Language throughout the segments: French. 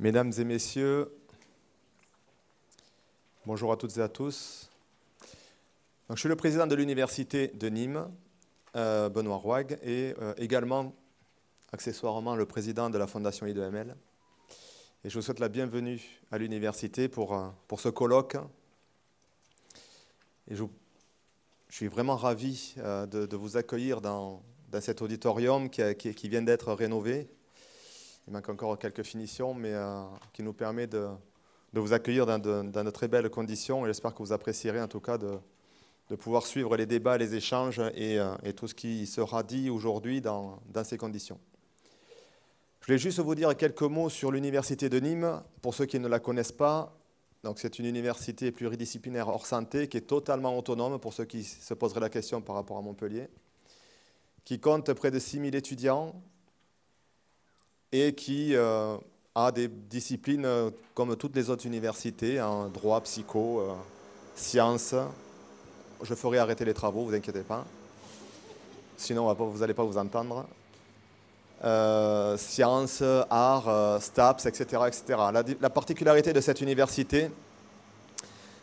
Mesdames et messieurs, bonjour à toutes et à tous. Donc, je suis le président de l'Université de Nîmes, Benoît Rouag, et également, accessoirement, le président de la Fondation I2ML. Et je vous souhaite la bienvenue à l'université pour ce colloque. Et je suis vraiment ravi de vous accueillir dans cet auditorium qui vient d'être rénové. Il manque encore quelques finitions, mais qui nous permet de vous accueillir dans de très belles conditions. Et j'espère que vous apprécierez en tout cas de pouvoir suivre les débats, les échanges et tout ce qui sera dit aujourd'hui dans ces conditions. Je voulais juste vous dire quelques mots sur l'Université de Nîmes, pour ceux qui ne la connaissent pas. Donc, c'est une université pluridisciplinaire hors santé qui est totalement autonome, pour ceux qui se poseraient la question par rapport à Montpellier, qui compte près de 6000 étudiants et qui a des disciplines comme toutes les autres universités, en droit, psycho, sciences. Je ferai arrêter les travaux, vous inquiétez pas. Sinon, vous n'allez pas vous entendre. Sciences, arts, STAPS, etc. etc. La particularité de cette université,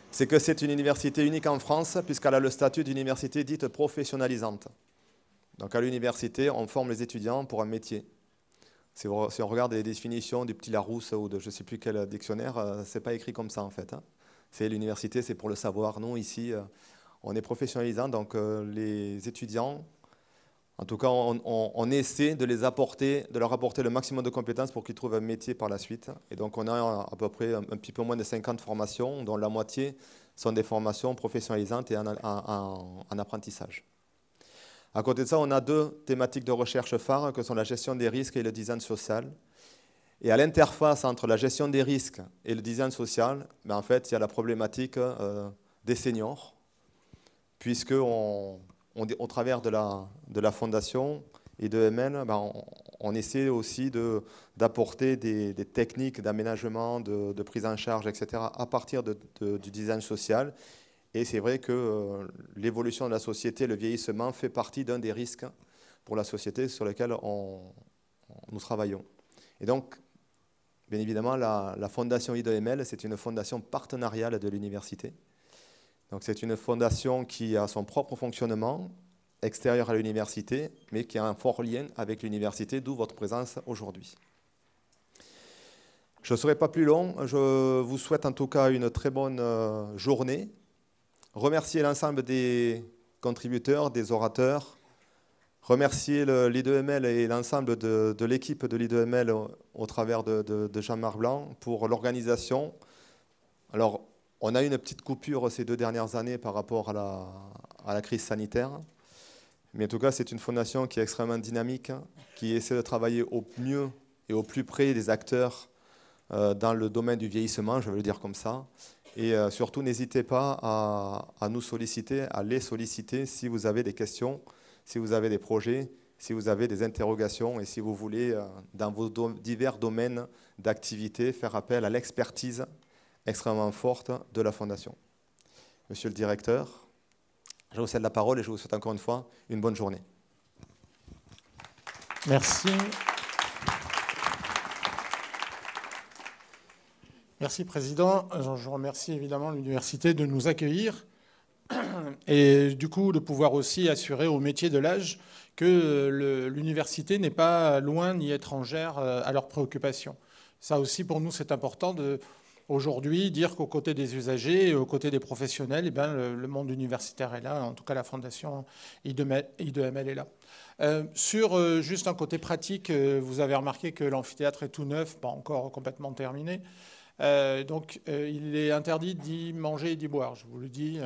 c'est que c'est une université unique en France, puisqu'elle a le statut d'université dite professionnalisante. Donc à l'université, on forme les étudiants pour un métier. Si on regarde les définitions du petit Larousse ou de je ne sais plus quel dictionnaire, ce n'est pas écrit comme ça en fait. C'est l'université, c'est pour le savoir. Nous, ici, on est professionnalisant, donc les étudiants, en tout cas, on essaie de leur apporter le maximum de compétences pour qu'ils trouvent un métier par la suite. Et donc, on a à peu près un petit peu moins de 50 formations, dont la moitié sont des formations professionnalisantes et en apprentissage. À côté de ça, on a deux thématiques de recherche phares, que sont la gestion des risques et le design social. Et à l'interface entre la gestion des risques et le design social, ben en fait, il y a la problématique des seniors, puisque au travers de la fondation I2ML, ben on essaie aussi d'apporter des techniques d'aménagement, de prise en charge, etc., à partir du design social. Et c'est vrai que l'évolution de la société, le vieillissement, fait partie d'un des risques pour la société sur lesquels nous travaillons. Et donc, bien évidemment, la fondation I2ML, c'est une fondation partenariale de l'université. Donc c'est une fondation qui a son propre fonctionnement extérieur à l'université, mais qui a un fort lien avec l'université, d'où votre présence aujourd'hui. Je ne serai pas plus long, je vous souhaite en tout cas une très bonne journée. Remercier l'ensemble des contributeurs, des orateurs, remercier l'I2ML et l'ensemble de l'équipe de l'I2ML au travers de Jean-Marc Blanc pour l'organisation. Alors, on a eu une petite coupure ces 2 dernières années par rapport à la crise sanitaire. Mais en tout cas, c'est une fondation qui est extrêmement dynamique, qui essaie de travailler au mieux et au plus près des acteurs dans le domaine du vieillissement, je vais le dire comme ça. Et surtout, n'hésitez pas à nous solliciter, à les solliciter si vous avez des questions, si vous avez des projets, si vous avez des interrogations et si vous voulez, dans vos divers domaines d'activité, faire appel à l'expertise extrêmement forte de la Fondation. Monsieur le directeur, je vous cède la parole et je vous souhaite encore une fois une bonne journée. Merci. Merci, Président. Je remercie évidemment l'Université de nous accueillir et du coup de pouvoir aussi assurer au métier de l'âge que l'université n'est pas loin ni étrangère à leurs préoccupations. Ça aussi, pour nous, c'est important de aujourd'hui dire qu'aux côtés des usagers et aux côtés des professionnels, eh bien, le monde universitaire est là, en tout cas la Fondation I2ML est là. Sur juste un côté pratique, vous avez remarqué que l'amphithéâtre est tout neuf, pas encore complètement terminé. Donc il est interdit d'y manger et d'y boire, je vous le dis.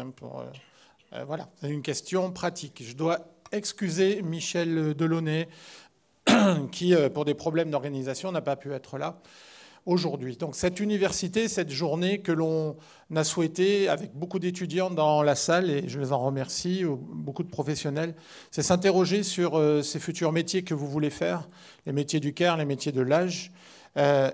Voilà, c'est une question pratique. Je dois excuser Michel Delaunay qui, pour des problèmes d'organisation, n'a pas pu être là aujourd'hui. Donc cette université, cette journée que l'on a souhaité avec beaucoup d'étudiants dans la salle, et je les en remercie, beaucoup de professionnels, c'est s'interroger sur ces futurs métiers que vous voulez faire, les métiers du care, les métiers de l'âge,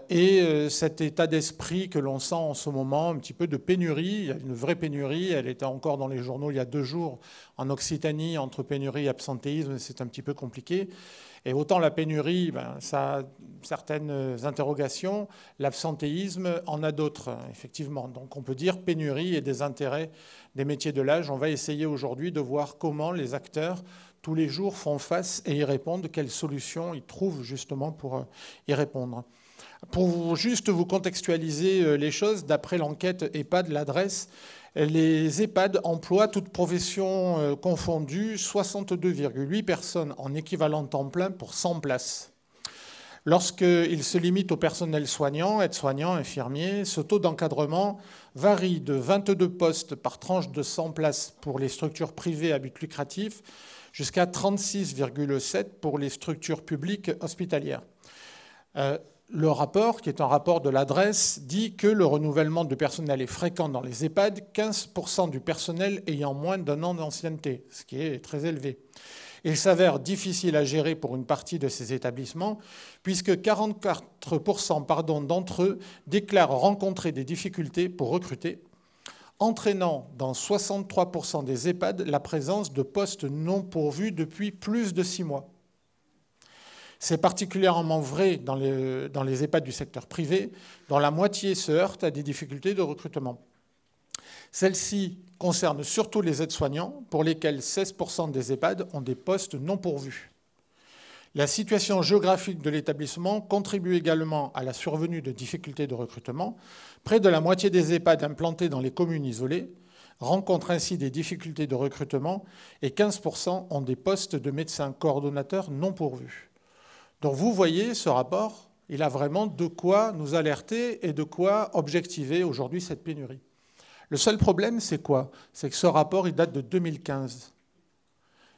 et cet état d'esprit que l'on sent en ce moment, un petit peu de pénurie. Il y a une vraie pénurie, elle était encore dans les journaux il y a 2 jours en Occitanie, entre pénurie et absentéisme, c'est un petit peu compliqué. Et autant la pénurie, ça a certaines interrogations, l'absentéisme en a d'autres, effectivement. Donc on peut dire pénurie et des intérêts des métiers de l'âge. On va essayer aujourd'hui de voir comment les acteurs, tous les jours, font face et y répondent, quelles solutions ils trouvent justement pour y répondre. Pour juste vous contextualiser les choses, d'après l'enquête EHPAD, l'adresse, les EHPAD emploient, toutes professions confondues, 62,8 personnes en équivalent temps plein pour 100 places. Lorsqu'ils se limitent au personnel soignant, aides-soignants, infirmiers, ce taux d'encadrement varie de 22 postes par tranche de 100 places pour les structures privées à but lucratif jusqu'à 36,7 pour les structures publiques hospitalières. Le rapport, qui est un rapport de l'adresse, dit que le renouvellement de personnel est fréquent dans les EHPAD, 15% du personnel ayant moins d'un an d'ancienneté, ce qui est très élevé. Il s'avère difficile à gérer pour une partie de ces établissements, puisque 44% d'entre eux déclarent rencontrer des difficultés pour recruter, entraînant dans 63% des EHPAD la présence de postes non pourvus depuis plus de 6 mois. C'est particulièrement vrai dans les EHPAD du secteur privé, dont la moitié se heurte à des difficultés de recrutement. Celles-ci concernent surtout les aides-soignants, pour lesquels 16% des EHPAD ont des postes non pourvus. La situation géographique de l'établissement contribue également à la survenue de difficultés de recrutement. Près de la moitié des EHPAD implantés dans les communes isolées rencontrent ainsi des difficultés de recrutement et 15% ont des postes de médecins coordonnateurs non pourvus. Donc vous voyez, ce rapport, il a vraiment de quoi nous alerter et de quoi objectiver aujourd'hui cette pénurie. Le seul problème, c'est quoi? C'est que ce rapport, il date de 2015.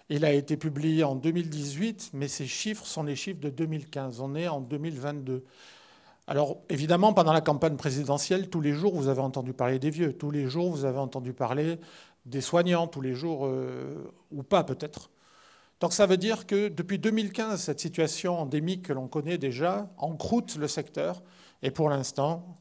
Il a été publié en 2018, mais ces chiffres sont les chiffres de 2015. On est en 2022. Alors, évidemment, pendant la campagne présidentielle, tous les jours, vous avez entendu parler des vieux. Tous les jours, vous avez entendu parler des soignants. Tous les jours, ou pas peut-être. Donc ça veut dire que depuis 2015, cette situation endémique que l'on connaît déjà encroute le secteur. Et pour l'instant,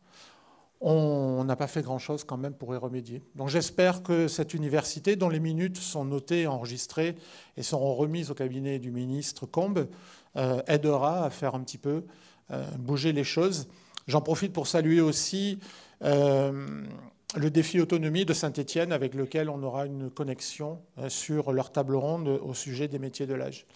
on n'a pas fait grand-chose quand même pour y remédier. Donc j'espère que cette université, dont les minutes sont notées, enregistrées et seront remises au cabinet du ministre Combes, aidera à faire un petit peu bouger les choses. J'en profite pour saluer aussi le défi autonomie de Saint-Étienne, avec lequel on aura une connexion sur leur table ronde au sujet des métiers de l'âge.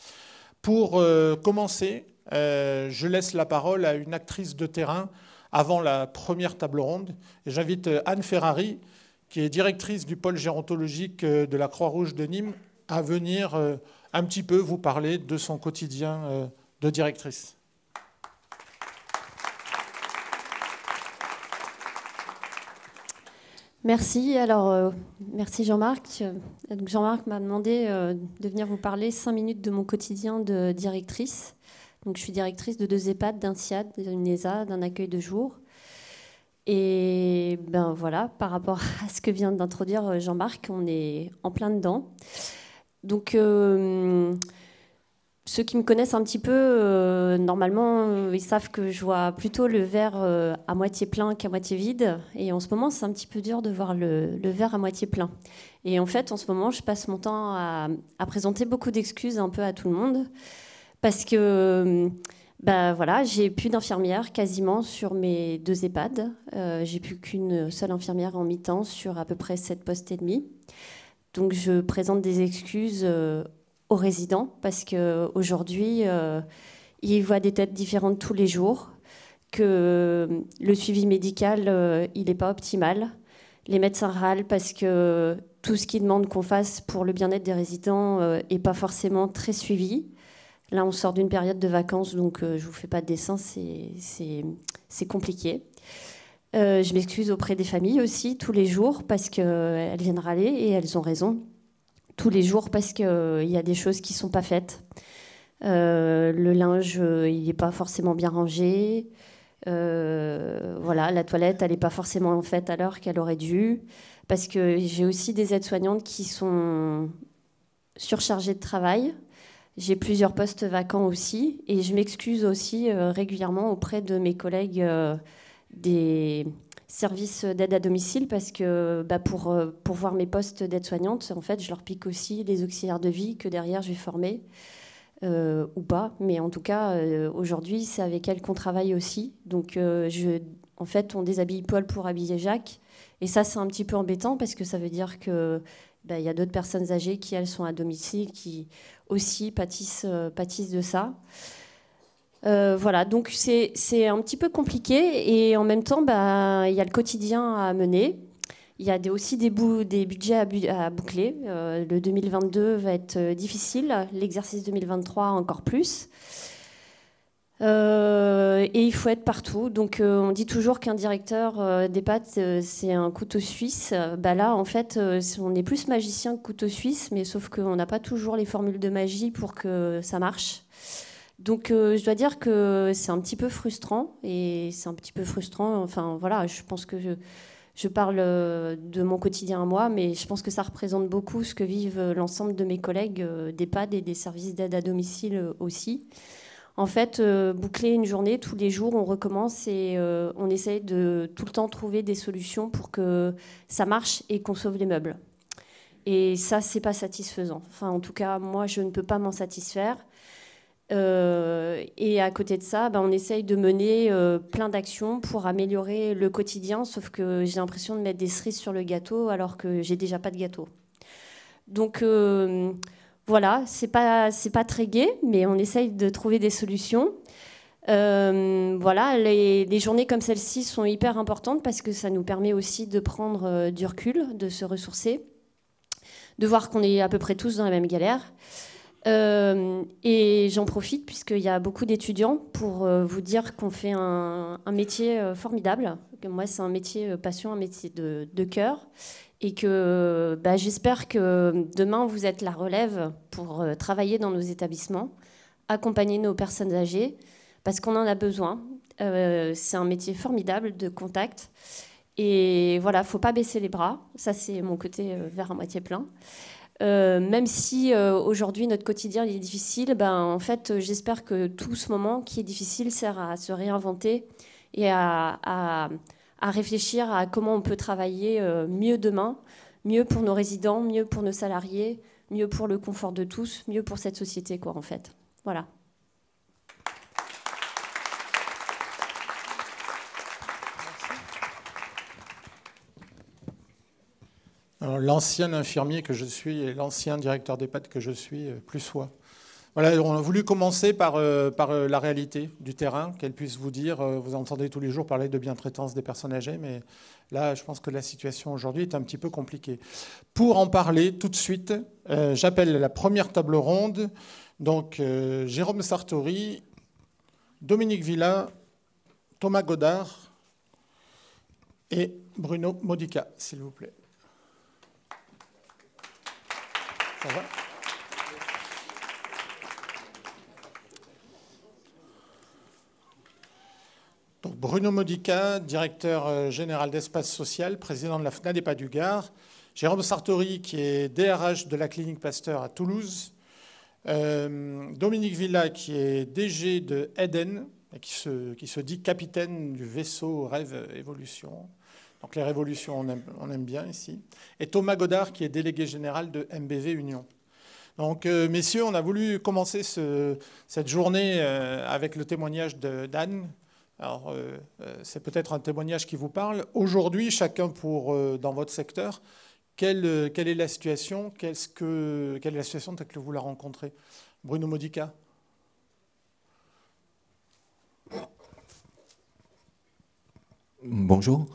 Pour commencer, je laisse la parole à une actrice de terrain avant la première table ronde. J'invite Anne Ferrari, qui est directrice du pôle gérontologique de la Croix-Rouge de Nîmes, à venir un petit peu vous parler de son quotidien de directrice. Merci. Alors, merci Jean-Marc. Jean-Marc m'a demandé de venir vous parler 5 minutes de mon quotidien de directrice. Donc, je suis directrice de 2 EHPAD, d'un SIAD, d'une ESA, d'un accueil de jour. Et ben voilà, par rapport à ce que vient d'introduire Jean-Marc, on est en plein dedans. Donc, ceux qui me connaissent un petit peu, normalement, ils savent que je vois plutôt le verre à moitié plein qu'à moitié vide. Et en ce moment, c'est un petit peu dur de voir le verre à moitié plein. Et en fait, en ce moment, je passe mon temps à présenter beaucoup d'excuses un peu à tout le monde. Parce que voilà, j'ai plus d'infirmières quasiment sur mes 2 EHPAD. J'ai plus qu'une seule infirmière en mi-temps sur à peu près 7 postes et demi. Donc, je présente des excuses aux résidents parce qu'aujourd'hui, ils voient des têtes différentes tous les jours, que le suivi médical, il n'est pas optimal. Les médecins râlent parce que tout ce qu'ils demandent qu'on fasse pour le bien-être des résidents n'est pas forcément très suivi. Là, on sort d'une période de vacances, donc je ne vous fais pas de dessin, c'est compliqué. Je m'excuse auprès des familles aussi, tous les jours, parce qu'elles viennent râler, et elles ont raison. Tous les jours, parce qu'il y a des choses qui ne sont pas faites. Le linge, il n'est pas forcément bien rangé. Voilà, la toilette, elle n'est pas forcément faite à l'heure qu'elle aurait dû. Parce que j'ai aussi des aides-soignantes qui sont surchargées de travail. J'ai plusieurs postes vacants aussi. Et je m'excuse aussi régulièrement auprès de mes collègues des services d'aide à domicile parce que pour voir mes postes d'aide-soignante, en fait, je leur pique aussi les auxiliaires de vie que derrière je vais former. ou pas. Mais en tout cas, aujourd'hui, c'est avec elle qu'on travaille aussi. Donc, en fait, on déshabille Paul pour habiller Jacques. Et ça, c'est un petit peu embêtant parce que ça veut dire que y a d'autres personnes âgées qui, elles, sont à domicile, qui aussi pâtissent de ça. Voilà, donc c'est un petit peu compliqué. Et en même temps, il y a le quotidien à mener. Il y a aussi des budgets à boucler. Le 2022 va être difficile, l'exercice 2023 encore plus. Et il faut être partout. Donc on dit toujours qu'un directeur d'EHPAD, c'est un couteau suisse. Là, en fait, on est plus magicien que couteau suisse, mais sauf qu'on n'a pas toujours les formules de magie pour que ça marche. Donc je dois dire que c'est un petit peu frustrant. Et c'est un petit peu frustrant. Enfin voilà, je pense que je parle de mon quotidien à moi, mais je pense que ça représente beaucoup ce que vivent l'ensemble de mes collègues d'EHPAD et des services d'aide à domicile aussi. En fait, boucler une journée, tous les jours, on recommence et on essaye de tout le temps trouver des solutions pour que ça marche et qu'on sauve les meubles. Et ça, c'est pas satisfaisant. Enfin, en tout cas, moi, je ne peux pas m'en satisfaire. Et à côté de ça, on essaye de mener plein d'actions pour améliorer le quotidien, sauf que j'ai l'impression de mettre des cerises sur le gâteau alors que j'ai déjà pas de gâteau. Donc voilà, c'est pas très gai, mais on essaye de trouver des solutions. Voilà, les journées comme celle-ci sont hyper importantes parce que ça nous permet aussi de prendre du recul, de se ressourcer, de voir qu'on est à peu près tous dans la même galère. Et j'en profite puisqu'il y a beaucoup d'étudiants pour vous dire qu'on fait un métier formidable. Moi, c'est un métier passion, un métier de cœur. Et que j'espère que demain, vous êtes la relève pour travailler dans nos établissements, accompagner nos personnes âgées, parce qu'on en a besoin. C'est un métier formidable de contact. Et voilà, il ne faut pas baisser les bras. Ça, c'est mon côté verre à moitié plein. Même si aujourd'hui notre quotidien est difficile, en fait, j'espère que tout ce moment qui est difficile sert à se réinventer et à réfléchir à comment on peut travailler mieux demain, mieux pour nos résidents, mieux pour nos salariés, mieux pour le confort de tous, mieux pour cette société, en fait. Voilà. L'ancien infirmier que je suis et l'ancien directeur d'EHPAD que je suis, plus soi. Voilà, on a voulu commencer par la réalité du terrain, qu'elle puisse vous dire, vous entendez tous les jours parler de bientraitance des personnes âgées, mais là, je pense que la situation aujourd'hui est un petit peu compliquée. Pour en parler tout de suite, j'appelle la première table ronde, donc Jérôme Sartori, Dominique Villa, Thomas Godard et Bruno Modica, s'il vous plaît. Ça va ? Donc Bruno Modica, directeur général d'Espace Social, président de la FNADEPA du Gard. Jérôme Sartori, qui est DRH de la clinique Pasteur à Toulouse. Dominique Villa, qui est DG de Eden, et qui se dit capitaine du vaisseau Rêve Évolution. Donc les révolutions, on aime bien ici. Et Thomas Godard, qui est délégué général de MBV Union. Donc, messieurs, on a voulu commencer cette journée avec le témoignage d'Anne. Alors, c'est peut-être un témoignage qui vous parle. Aujourd'hui, chacun dans votre secteur, quelle est la situation ? Quelle est la situation telle que vous la rencontrez ? Bruno Modica. Bonjour.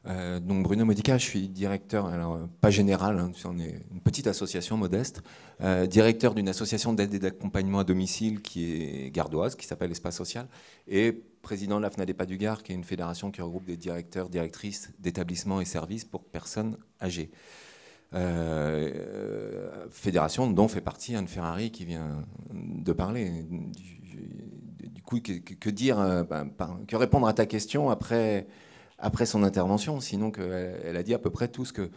Donc Bruno Modica, je suis directeur, alors pas général, on est une petite association modeste, directeur d'une association d'aide et d'accompagnement à domicile qui est gardoise, qui s'appelle Espace Social, et président de la FNADEPA du Gard, qui est une fédération qui regroupe des directeurs, directrices d'établissements et services pour personnes âgées. Fédération dont fait partie Anne Ferrari qui vient de parler. Du coup, que dire, que répondre à ta question après son intervention, sinon qu'elle a dit à peu près tout ce qu'on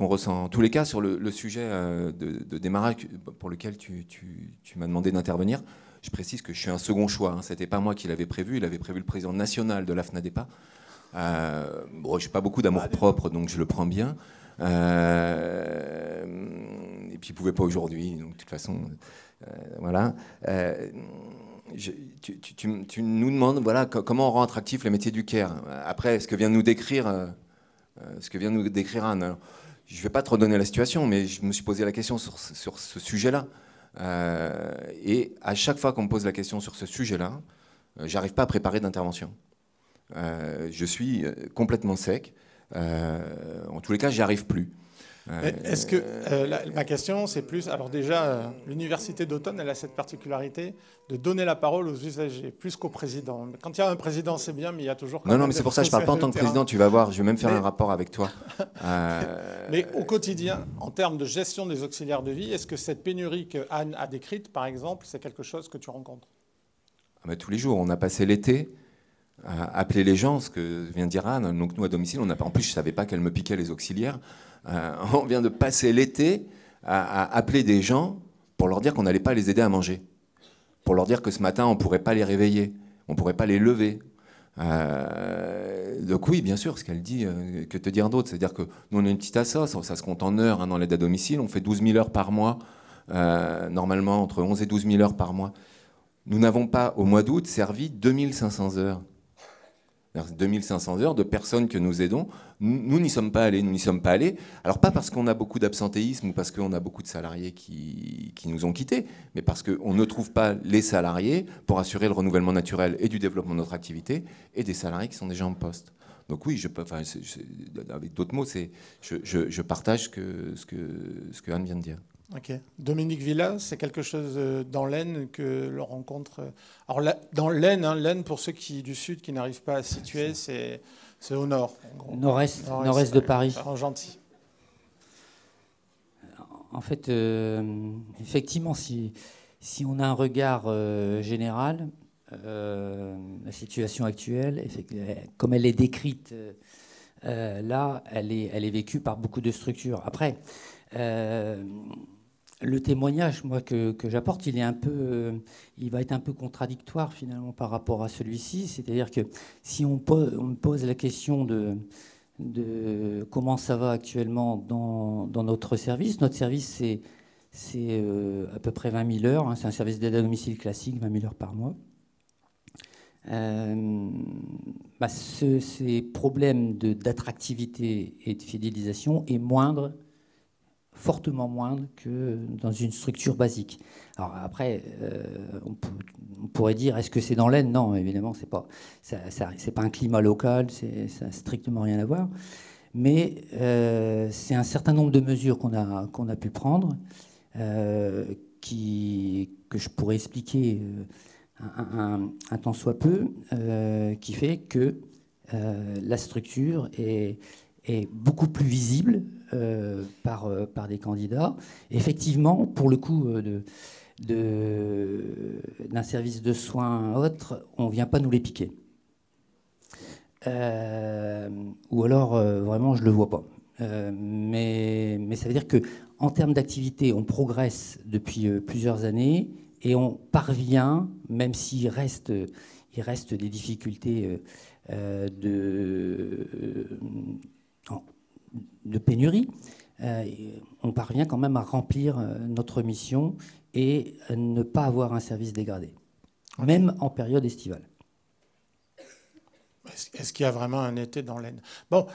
ressent. En tous les cas, sur le sujet de démarrage pour lequel tu m'as demandé d'intervenir, je précise que je suis un second choix. Ce n'était pas moi qui l'avais prévu, il avait prévu le président national de la FNADEPA. Je n'ai pas beaucoup d'amour propre, donc je le prends bien. Et puis, il ne pouvait pas aujourd'hui. Donc, de toute façon, voilà. Tu nous demandes voilà, comment on rend attractif les métiers du care. Après, ce que vient de nous décrire Anne, alors, je ne vais pas te redonner la situation, mais je me suis posé la question sur ce sujet-là. Et à chaque fois qu'on me pose la question sur ce sujet-là, j'arrive pas à préparer d'intervention. Je suis complètement sec. En tous les cas, j'y arrive plus. Est-ce que ma question, c'est plus... Alors déjà, l'Université d'Automne, elle a cette particularité de donner la parole aux usagers, plus qu'au président. Quand il y a un président, c'est bien, mais il y a toujours... Non, mais c'est pour ça que je ne parle pas en tant que président, tu vas voir, je vais même faire un rapport avec toi. Mais au quotidien, en termes de gestion des auxiliaires de vie, est-ce que cette pénurie que Anne a décrite, par exemple, c'est quelque chose que tu rencontres? Tous les jours, on a passé l'été à appeler les gens, ce que vient de dire Anne. Donc nous, à domicile, on n'a pas... En plus, je ne savais pas qu'elle me piquait les auxiliaires. On vient de passer l'été à appeler des gens pour leur dire qu'on n'allait pas les aider à manger. Pour leur dire que ce matin, on ne pourrait pas les réveiller, on ne pourrait pas les lever. Donc oui, bien sûr, ce qu'elle dit, que te dire d'autre? C'est-à-dire que nous, on a une petite asso, ça se compte en heures dans l'aide à domicile. On fait 12 000 heures par mois, normalement entre 11 et 12 000 heures par mois. Nous n'avons pas, au mois d'août, servi 2500 heures. 2500 heures de personnes que nous aidons. Nous n'y sommes pas allés. Alors pas parce qu'on a beaucoup d'absentéisme ou parce qu'on a beaucoup de salariés qui nous ont quittés, mais parce qu'on ne trouve pas les salariés pour assurer le renouvellement naturel et du développement de notre activité et des salariés qui sont déjà en poste. Donc oui, avec d'autres mots, je partage ce que Anne vient de dire. Ok. Dominique Villa, c'est quelque chose dans l'Aisne que l'on rencontre. Alors dans l'Aisne, l'Aisne pour ceux du sud qui n'arrivent pas à situer, c'est au nord. Nord-est de Paris. En gentil. En fait, effectivement, si on a un regard général, la situation actuelle, comme elle est décrite là, elle est vécue par beaucoup de structures. Après, le témoignage, moi, que j'apporte, il va être un peu contradictoire finalement par rapport à celui-ci. C'est-à-dire que si on me pose la question de comment ça va actuellement dans notre service c'est à peu près 20 000 heures. Hein, c'est un service d'aide à domicile classique, 20 000 heures par mois. Ces problèmes d'attractivité et de fidélisation est moindre, fortement moindre que dans une structure basique. Alors après, on pourrait dire, est-ce que c'est dans l'Aisne? Non, évidemment, c'est pas un climat local, ça n'a strictement rien à voir. Mais c'est un certain nombre de mesures qu'on a pu prendre, que je pourrais expliquer un tant soit peu, qui fait que la structure est beaucoup plus visible par des candidats. Effectivement, pour le coup d'un service de soins autre, on ne vient pas nous les piquer. Ou alors, vraiment, je ne le vois pas. Mais ça veut dire qu'en termes d'activité, on progresse depuis plusieurs années et on parvient, même s'il reste des difficultés de pénurie, on parvient quand même à remplir notre mission et à ne pas avoir un service dégradé, même en période estivale. Est-ce qu'il y a vraiment un été dans l'Aisne? Bon,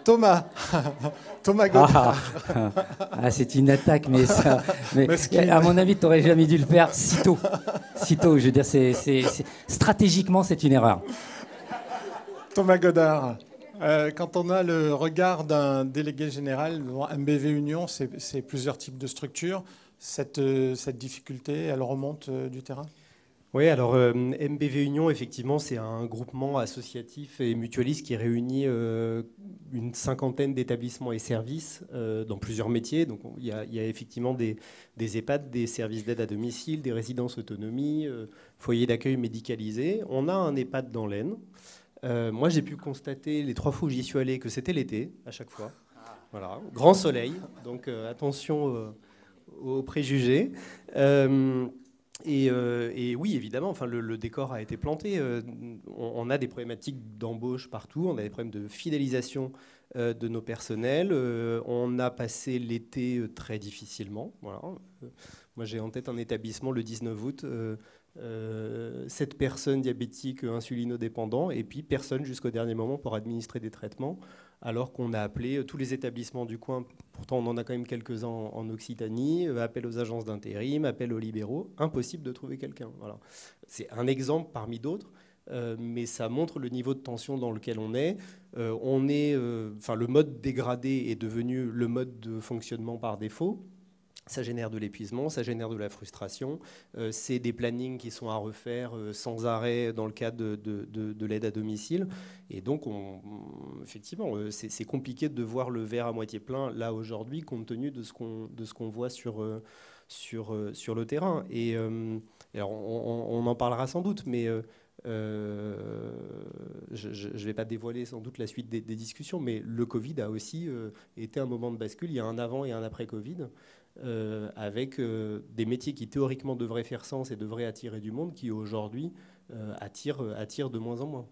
Thomas Godard. C'est une attaque, mais à mon avis, tu n'aurais jamais dû le faire si tôt. Je veux dire, stratégiquement, c'est une erreur. Thomas Godard. Quand on a le regard d'un délégué général, MBV Union, c'est plusieurs types de structures. Cette difficulté, elle remonte du terrain? Oui, alors MBV Union, effectivement, c'est un groupement associatif et mutualiste qui réunit une cinquantaine d'établissements et services dans plusieurs métiers. Donc il y a effectivement des EHPAD, des services d'aide à domicile, des résidences autonomie, foyers d'accueil médicalisés. On a un EHPAD dans l'Aisne. Moi, j'ai pu constater les 3 fois où j'y suis allé que c'était l'été, à chaque fois. Voilà, grand soleil, donc attention aux préjugés. Et oui, évidemment, enfin, le décor a été planté. On a des problématiques d'embauche partout, on a des problèmes de fidélisation de nos personnels. On a passé l'été très difficilement. Voilà. Moi, j'ai en tête un établissement le 19 août, 7 personnes diabétiques insulinodépendants, et puis personne jusqu'au dernier moment pour administrer des traitements, alors qu'on a appelé tous les établissements du coin. Pourtant, on en a quand même quelques-uns en Occitanie. Appel aux agences d'intérim, appel aux libéraux. Impossible de trouver quelqu'un. Voilà. C'est un exemple parmi d'autres. Mais ça montre le niveau de tension dans lequel on est. Le mode dégradé est devenu le mode de fonctionnement par défaut. Ça génère de l'épuisement, ça génère de la frustration. C'est des plannings qui sont à refaire sans arrêt dans le cadre de l'aide à domicile. Et donc, effectivement, c'est compliqué de voir le verre à moitié plein là aujourd'hui, compte tenu de ce qu'on voit sur le terrain. Et alors, on en parlera sans doute, mais je ne vais pas dévoiler sans doute la suite des discussions, mais le Covid a aussi été un moment de bascule. Il y a un avant et un après Covid, avec des métiers qui théoriquement devraient faire sens et devraient attirer du monde, qui aujourd'hui attirent de moins en moins.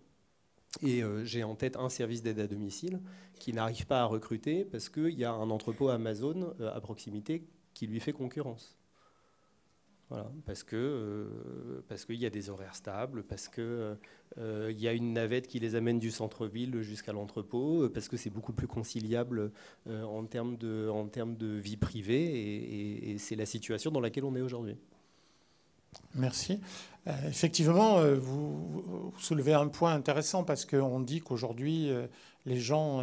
Et j'ai en tête un service d'aide à domicile qui n'arrive pas à recruter parce qu'il y a un entrepôt Amazon à proximité qui lui fait concurrence. Voilà, parce qu'il y a des horaires stables, parce qu'il y a une navette qui les amène du centre-ville jusqu'à l'entrepôt, parce que c'est beaucoup plus conciliable en termes de vie privée, et c'est la situation dans laquelle on est aujourd'hui. Merci. Effectivement, vous soulevez un point intéressant parce qu'on dit qu'aujourd'hui, les gens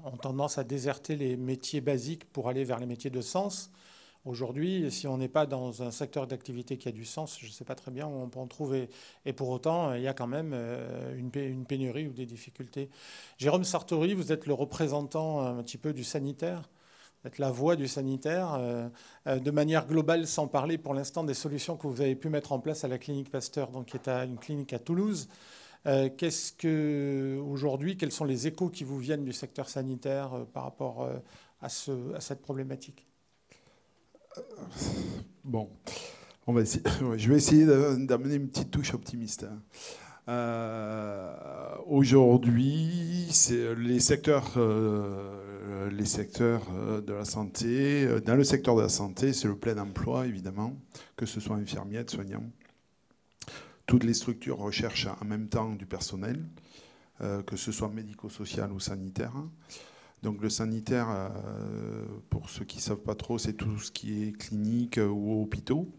ont tendance à déserter les métiers basiques pour aller vers les métiers de sens. Aujourd'hui, si on n'est pas dans un secteur d'activité qui a du sens, je ne sais pas très bien où on peut en trouver. Et pour autant, il y a quand même une pénurie ou des difficultés. Jérôme Sartori, vous êtes le représentant un petit peu du sanitaire. Vous êtes la voix du sanitaire. De manière globale, sans parler pour l'instant des solutions que vous avez pu mettre en place à la clinique Pasteur, donc qui est une clinique à Toulouse. Aujourd'hui, quels sont les échos qui vous viennent du secteur sanitaire par rapport à cette problématique ? Bon, je vais essayer d'amener une petite touche optimiste. Aujourd'hui, c'est les secteurs de la santé. Dans le secteur de la santé, c'est le plein emploi, évidemment, que ce soit infirmiers, soignants. Toutes les structures recherchent en même temps du personnel, que ce soit médico-social ou sanitaire. Donc le sanitaire, pour ceux qui ne savent pas trop, c'est tout ce qui est clinique ou hôpitaux,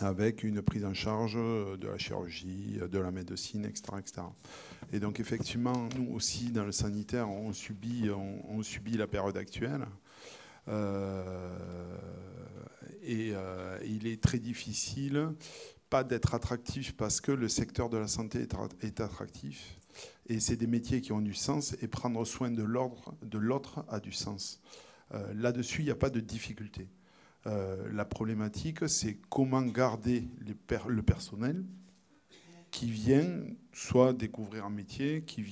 avec une prise en charge de la chirurgie, de la médecine, etc., etc. Et donc effectivement, nous aussi, dans le sanitaire, on subit la période actuelle. Il est très difficile, pas d'être attractif parce que le secteur de la santé est attractif. Et c'est des métiers qui ont du sens, et prendre soin de l'autre a du sens. Là-dessus, il n'y a pas de difficulté. La problématique, c'est comment garder le personnel qui vient soit découvrir un métier, qui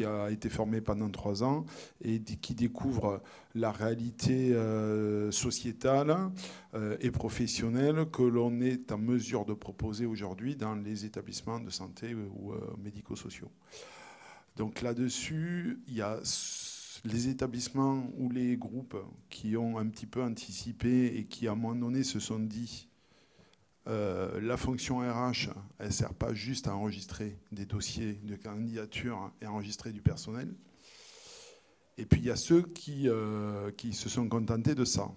a été formé pendant 3 ans et qui découvre la réalité sociétale et professionnelle que l'on est en mesure de proposer aujourd'hui dans les établissements de santé ou médico-sociaux. Donc là-dessus, il y a les établissements ou les groupes qui ont un petit peu anticipé et qui, à un moment donné, se sont dit la fonction RH, elle ne sert pas juste à enregistrer des dossiers de candidature et enregistrer du personnel. Et puis, il y a ceux qui se sont contentés de ça.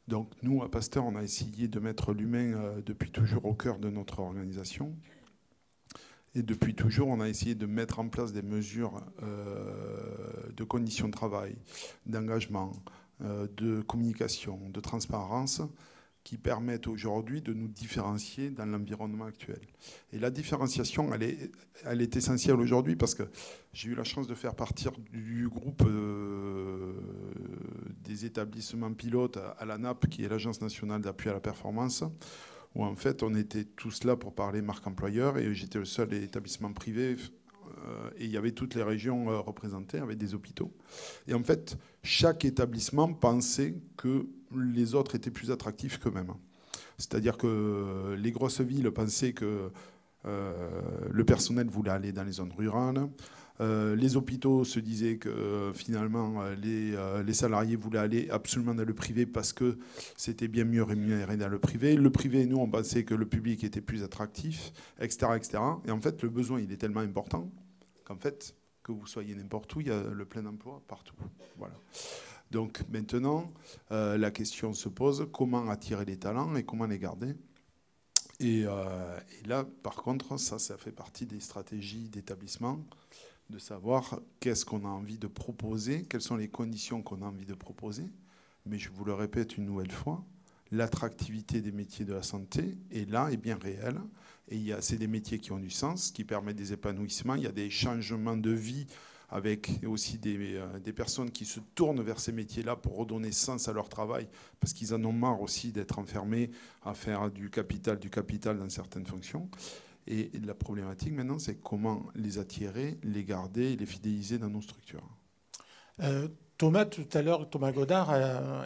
Donc, nous, à Pasteur, on a essayé de mettre l'humain depuis toujours au cœur de notre organisation. Et depuis toujours, on a essayé de mettre en place des mesures de conditions de travail, d'engagement, de communication, de transparence, qui permettent aujourd'hui de nous différencier dans l'environnement actuel. Et la différenciation, elle est essentielle aujourd'hui parce que j'ai eu la chance de faire partir du groupe des établissements pilotes à l'ANAP, qui est l'Agence nationale d'appui à la performance, où en fait on était tous là pour parler marque employeur, et j'étais le seul établissement privé, et il y avait toutes les régions représentées avec des hôpitaux. Et en fait, chaque établissement pensait que les autres étaient plus attractifs qu'eux-mêmes. C'est-à-dire que les grosses villes pensaient que Le personnel voulait aller dans les zones rurales. Les hôpitaux se disaient que finalement les salariés voulaient aller absolument dans le privé parce que c'était bien mieux rémunéré dans le privé. Le privé, nous, on pensait que le public était plus attractif, etc., etc. Et en fait, le besoin, il est tellement important qu'en fait, que vous soyez n'importe où, il y a le plein emploi partout. Voilà. Donc maintenant, la question se pose, comment attirer les talents et comment les garder ? Et là, par contre, ça fait partie des stratégies d'établissement, de savoir qu'est-ce qu'on a envie de proposer, quelles sont les conditions qu'on a envie de proposer. Mais je vous le répète une nouvelle fois, l'attractivité des métiers de la santé est là, est bien réelle. Et c'est des métiers qui ont du sens, qui permettent des épanouissements. Il y a des changements de vie avec aussi des personnes qui se tournent vers ces métiers-là pour redonner sens à leur travail, parce qu'ils en ont marre aussi d'être enfermés à faire du capital dans certaines fonctions. Et la problématique maintenant, c'est comment les attirer, les garder et les fidéliser dans nos structures. Thomas, tout à l'heure, Thomas Godard a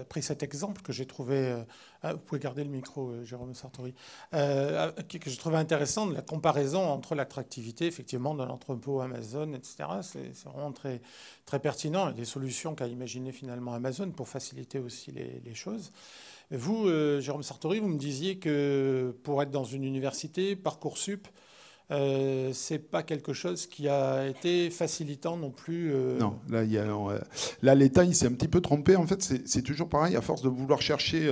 pris cet exemple que j'ai trouvé... vous pouvez garder le micro, Jérôme Sartori. Que j'ai trouvé intéressant, de la comparaison entre l'attractivité, effectivement, de l'entrepôt Amazon, etc. C'est vraiment très, très pertinent. Et des solutions qu'a imaginé finalement Amazon pour faciliter aussi les choses. Vous, Jérôme Sartori, vous me disiez que pour être dans une université, Parcoursup, c'est pas quelque chose qui a été facilitant non plus. Non, là l'État il s'est un petit peu trompé. En fait, c'est toujours pareil. À force de vouloir chercher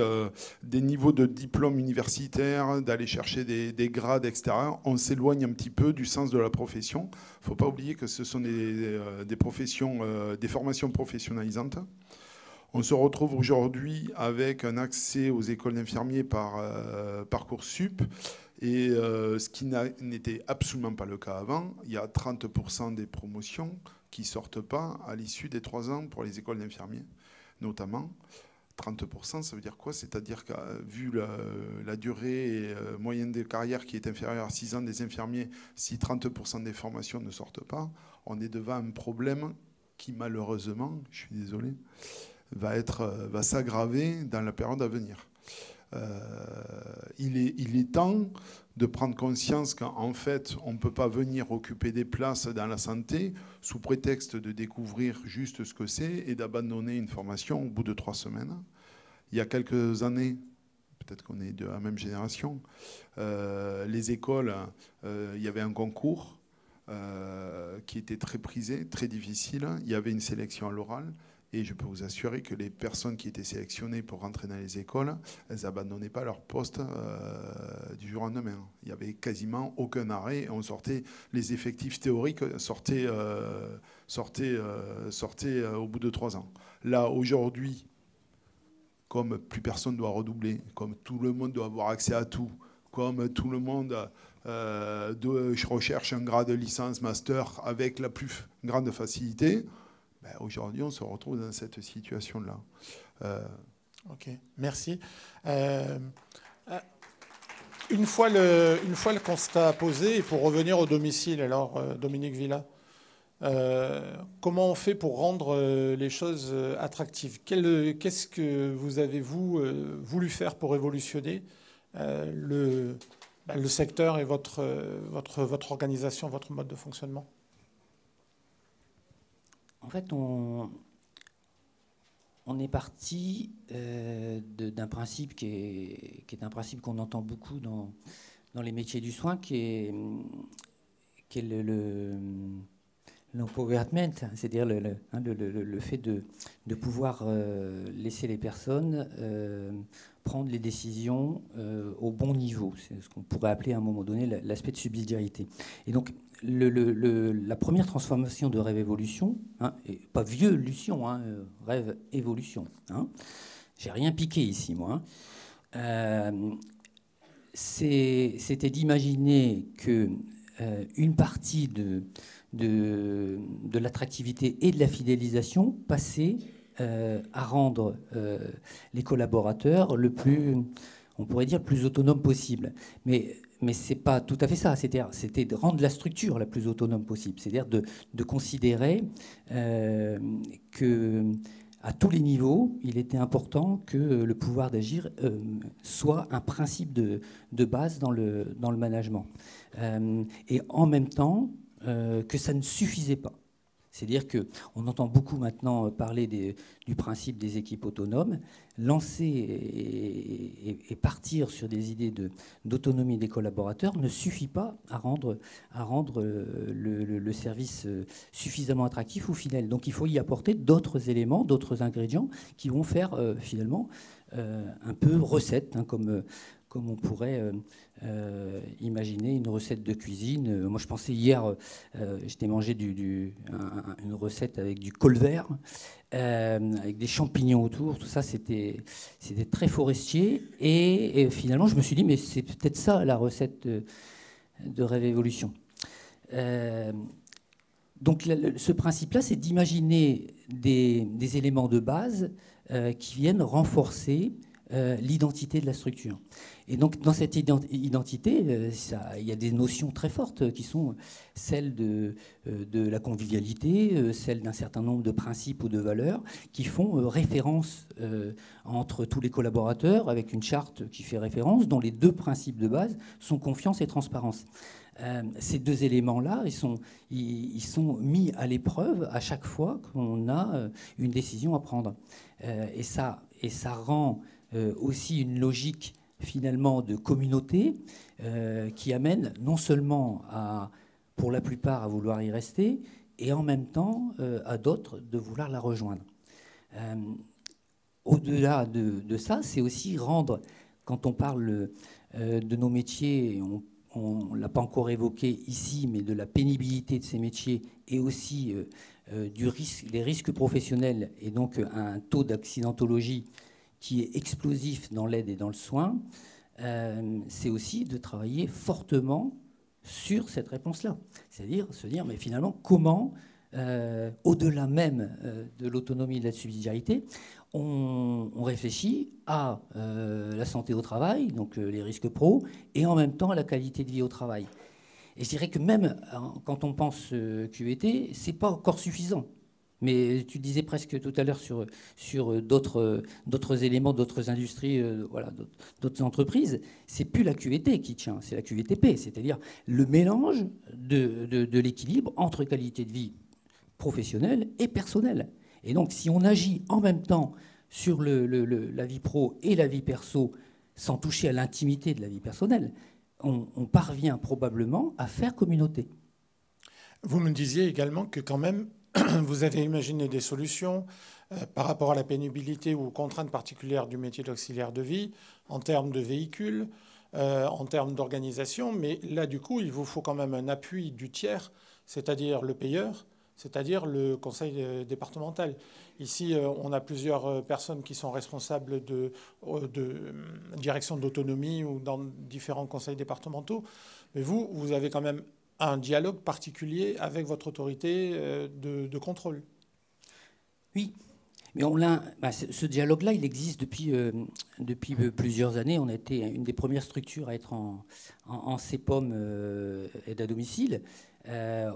des niveaux de diplôme universitaire, d'aller chercher des grades, etc., on s'éloigne un petit peu du sens de la profession. Il ne faut pas oublier que ce sont des professions, des formations professionnalisantes. On se retrouve aujourd'hui avec un accès aux écoles d'infirmiers par Parcoursup. Et ce qui n'était absolument pas le cas avant, il y a 30% des promotions qui ne sortent pas à l'issue des 3 ans pour les écoles d'infirmiers, notamment. 30%, ça veut dire quoi? C'est-à-dire que vu la durée moyenne de carrière qui est inférieure à 6 ans des infirmiers, si 30% des formations ne sortent pas, on est devant un problème qui malheureusement, je suis désolé, va s'aggraver dans la période à venir. Il est temps de prendre conscience qu'en fait, on ne peut pas venir occuper des places dans la santé sous prétexte de découvrir juste ce que c'est et d'abandonner une formation au bout de 3 semaines. Il y a quelques années, peut-être qu'on est de la même génération, les écoles, il y avait un concours qui était très prisé, très difficile. Il y avait une sélection à l'oral. Et je peux vous assurer que les personnes qui étaient sélectionnées pour rentrer dans les écoles, elles n'abandonnaient pas leur poste du jour au lendemain. Il n'y avait quasiment aucun arrêt. On sortait, les effectifs théoriques sortaient au bout de 3 ans. Là, aujourd'hui, comme plus personne ne doit redoubler, comme tout le monde doit avoir accès à tout, comme tout le monde recherche un grade de licence, master avec la plus grande facilité, aujourd'hui, on se retrouve dans cette situation-là. Ok, merci. Une fois le constat posé, et pour revenir au domicile, alors Dominique Villa, comment on fait pour rendre les choses attractives? Qu'est-ce que vous avez, voulu faire pour révolutionner le secteur et votre organisation, votre mode de fonctionnement? En fait, on est parti d'un principe qui est un principe qu'on entend beaucoup dans les métiers du soin, qui est l'empowerment, c'est-à-dire le fait de pouvoir laisser les personnes prendre les décisions au bon niveau. C'est ce qu'on pourrait appeler à un moment donné l'aspect de subsidiarité. Et donc, la première transformation de Rêve Évolution, et pas vieux Lution, Rêve Évolution, j'ai rien piqué ici, moi, c'était d'imaginer qu'une partie de l'attractivité et de la fidélisation passait à rendre les collaborateurs le plus, on pourrait dire, plus autonome possible. Mais ce n'est pas tout à fait ça. C'était de rendre la structure la plus autonome possible. C'est-à-dire de considérer que à tous les niveaux, il était important que le pouvoir d'agir soit un principe de base dans le management. Et en même temps, que ça ne suffisait pas. C'est-à-dire qu'on entend beaucoup maintenant parler du principe des équipes autonomes. Lancer et partir sur des idées d'autonomie des collaborateurs ne suffit pas à rendre le service suffisamment attractif ou fidèle. Donc il faut y apporter d'autres éléments, d'autres ingrédients qui vont faire finalement un peu recette, hein, comme on pourrait imaginer une recette de cuisine. Moi, je pensais hier, j'étais mangé une recette avec du colvert, avec des champignons autour. Tout ça, c'était très forestier. Et finalement, je me suis dit, mais c'est peut-être ça la recette de Rêve Évolution. Donc, ce principe-là, c'est d'imaginer des éléments de base qui viennent renforcer l'identité de la structure. Et donc, dans cette identité, il y a des notions très fortes qui sont celles de la convivialité, celles d'un certain nombre de principes ou de valeurs qui font référence entre tous les collaborateurs, avec une charte qui fait référence, dont les deux principes de base sont confiance et transparence. Ces deux éléments-là, ils sont mis à l'épreuve à chaque fois qu'on a une décision à prendre. Et ça rend aussi une logique finalement de communauté qui amène non seulement pour la plupart à vouloir y rester et en même temps à d'autres de vouloir la rejoindre. Au-delà de ça, c'est aussi rendre, quand on parle de nos métiers, on ne l'a pas encore évoqué ici, mais de la pénibilité de ces métiers et aussi des risques professionnels et donc un taux d'accidentologie qui est explosif dans l'aide et dans le soin, c'est aussi de travailler fortement sur cette réponse-là. C'est-à-dire se dire, mais finalement, comment, au-delà même de l'autonomie et de la subsidiarité, on réfléchit à la santé au travail, donc les risques pro, et en même temps à la qualité de vie au travail. Et je dirais que même quand on pense QVT, ce n'est pas encore suffisant. Mais tu disais presque tout à l'heure sur d'autres éléments, d'autres industries, voilà, d'autres entreprises, c'est plus la QVT qui tient, c'est la QVTP, c'est-à-dire le mélange de l'équilibre entre qualité de vie professionnelle et personnelle. Et donc, si on agit en même temps sur la vie pro et la vie perso, sans toucher à l'intimité de la vie personnelle, on parvient probablement à faire communauté. Vous me disiez également que quand même, vous avez imaginé des solutions par rapport à la pénibilité ou aux contraintes particulières du métier d'auxiliaire de vie, en termes de véhicules, en termes d'organisation. Mais là, du coup, il vous faut quand même un appui du tiers, c'est-à-dire le payeur, c'est-à-dire le conseil départemental. Ici, on a plusieurs personnes qui sont responsables de direction d'autonomie ou dans différents conseils départementaux. Mais vous avez quand même un dialogue particulier avec votre autorité de contrôle. Oui, mais ce dialogue-là, il existe depuis plusieurs années. On a été une des premières structures à être en CEPOM aide à domicile.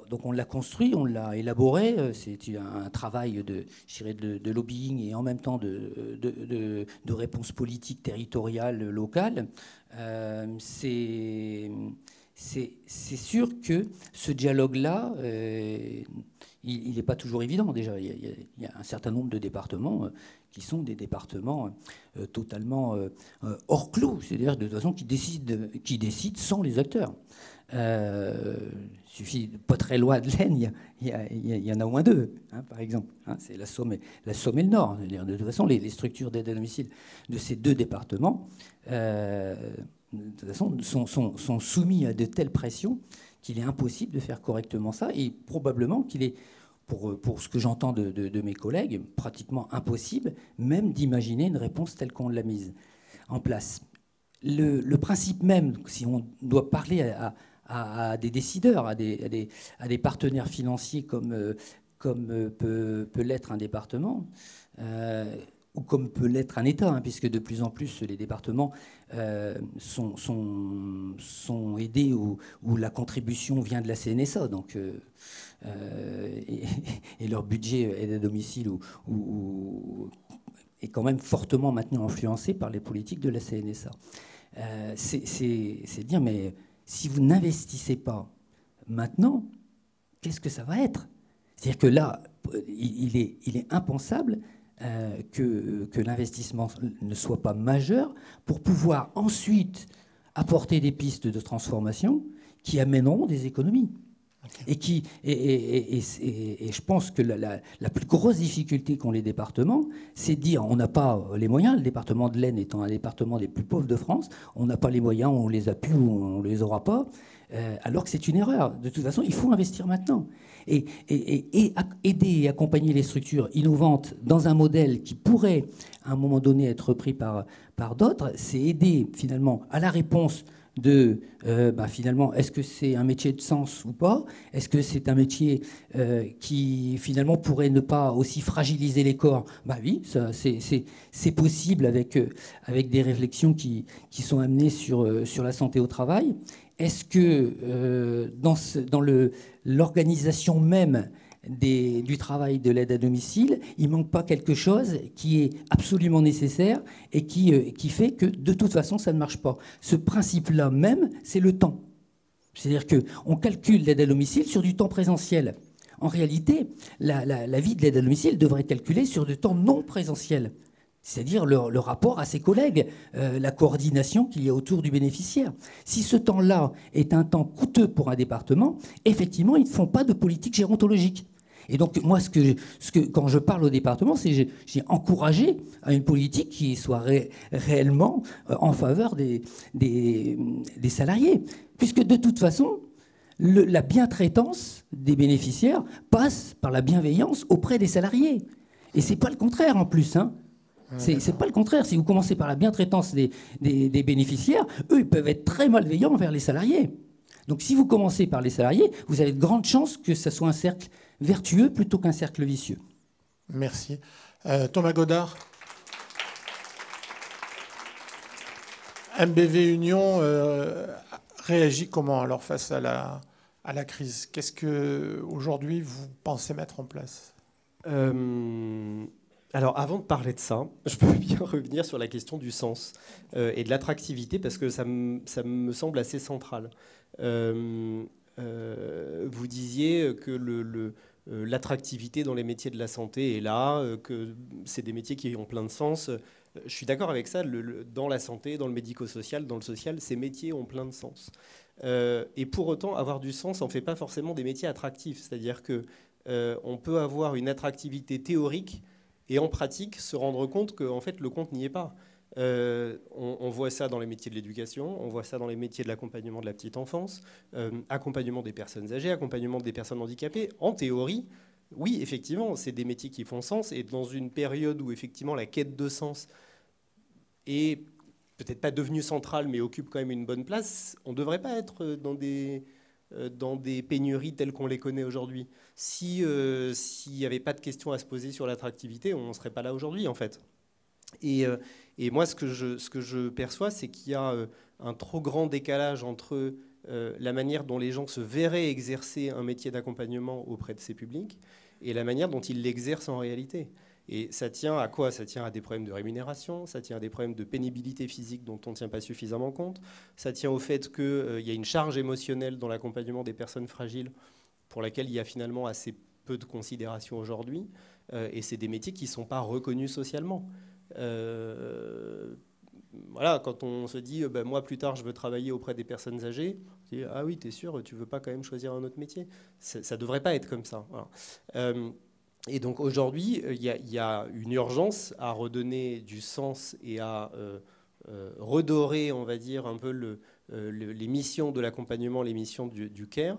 Donc on l'a construit, on l'a élaboré. C'est un travail de lobbying et en même temps de réponse politique territoriale locale. C'est sûr que ce dialogue-là, il n'est pas toujours évident. Déjà, il y a un certain nombre de départements qui sont des départements totalement hors clos, c'est-à-dire de toute façon qui décident sans les acteurs. Il suffit pas très loin de l'Aisne, il y en a au moins deux, hein, par exemple. Hein, c'est la Somme et le Nord. C'est-à-dire, de toute façon, les structures d'aide à domicile de ces deux départements de toute façon, sont soumis à de telles pressions qu'il est impossible de faire correctement ça, et probablement qu'il est, pour ce que j'entends de mes collègues, pratiquement impossible même d'imaginer une réponse telle qu'on l'a mise en place. Le principe même, si on doit parler à des décideurs, à des partenaires financiers comme peut l'être un département, ou comme peut l'être un État, hein, puisque de plus en plus les départements sont aidés où la contribution vient de la CNSA. Donc, et leur budget aide à domicile est quand même fortement maintenant influencé par les politiques de la CNSA. C'est dire, mais si vous n'investissez pas maintenant, qu'est-ce que ça va être? C'est-à-dire que là, il est impensable que l'investissement ne soit pas majeur pour pouvoir ensuite apporter des pistes de transformation qui amèneront des économies. Okay. Et je pense que la plus grosse difficulté qu'ont les départements, c'est de dire on n'a pas les moyens, le département de l'Aisne étant un département des plus pauvres de France, on n'a pas les moyens, on les a plus ou on les aura pas, alors que c'est une erreur. De toute façon, il faut investir maintenant. Et aider et accompagner les structures innovantes dans un modèle qui pourrait, à un moment donné, être repris par d'autres, c'est aider finalement à la réponse de finalement, est-ce que c'est un métier de sens ou pas? Est-ce que c'est un métier qui finalement pourrait ne pas aussi fragiliser les corps? Oui, c'est possible avec des réflexions qui sont amenées sur la santé au travail. Est-ce que dans l'organisation même du travail de l'aide à domicile, il ne manque pas quelque chose qui est absolument nécessaire et qui fait que de toute façon ça ne marche pas? Ce principe-là même, c'est le temps. C'est-à-dire qu'on calcule l'aide à domicile sur du temps présentiel. En réalité, la vie de l'aide à domicile devrait être calculée sur du temps non présentiel. C'est-à-dire le rapport à ses collègues, la coordination qu'il y a autour du bénéficiaire. Si ce temps-là est un temps coûteux pour un département, effectivement, ils ne font pas de politique gérontologique. Et donc, moi, quand je parle au département, c'est j'ai encouragé à une politique qui soit réellement en faveur des salariés. Puisque de toute façon, la bientraitance des bénéficiaires passe par la bienveillance auprès des salariés. Et ce n'est pas le contraire en plus, hein. C'est pas le contraire. Si vous commencez par la bientraitance des bénéficiaires, eux, ils peuvent être très malveillants envers les salariés. Donc si vous commencez par les salariés, vous avez de grandes chances que ça soit un cercle vertueux plutôt qu'un cercle vicieux. Merci. Thomas Godard. MBV Union réagit comment alors face à la crise? Qu'est-ce que aujourd'hui vous pensez mettre en place? Alors, avant de parler de ça, je peux bien revenir sur la question du sens et de l'attractivité, parce que ça me semble assez central. Vous disiez que l'attractivité dans les métiers de la santé est là, que c'est des métiers qui ont plein de sens. Je suis d'accord avec ça. Dans la santé, dans le médico-social, dans le social, ces métiers ont plein de sens. Et pour autant, avoir du sens n'en fait pas forcément des métiers attractifs. C'est-à-dire qu'on peut avoir une attractivité théorique et en pratique se rendre compte que en fait, le compte n'y est pas. On voit ça dans les métiers de l'éducation, on voit ça dans les métiers de l'accompagnement de la petite enfance, accompagnement des personnes âgées, accompagnement des personnes handicapées. En théorie, oui, effectivement, c'est des métiers qui font sens. Et dans une période où effectivement la quête de sens est peut-être pas devenue centrale, mais occupe quand même une bonne place, on ne devrait pas être dans des pénuries telles qu'on les connaît aujourd'hui. S'il n'y avait pas de questions à se poser sur l'attractivité, on ne serait pas là aujourd'hui, en fait. Et moi, ce que je perçois, c'est qu'il y a un trop grand décalage entre la manière dont les gens se verraient exercer un métier d'accompagnement auprès de ces publics et la manière dont ils l'exercent en réalité. Et ça tient à quoi? Ça tient à des problèmes de rémunération, ça tient à des problèmes de pénibilité physique dont on ne tient pas suffisamment compte, ça tient au fait qu'il y a une charge émotionnelle dans l'accompagnement des personnes fragiles pour laquelle il y a finalement assez peu de considération aujourd'hui, et c'est des métiers qui ne sont pas reconnus socialement. Voilà, quand on se dit moi plus tard je veux travailler auprès des personnes âgées, on dit ah oui, t'es sûr, tu veux pas quand même choisir un autre métier? Ça devrait pas être comme ça. Voilà. Et donc aujourd'hui, il y a une urgence à redonner du sens et à redorer, on va dire, un peu les missions de l'accompagnement, les missions du care.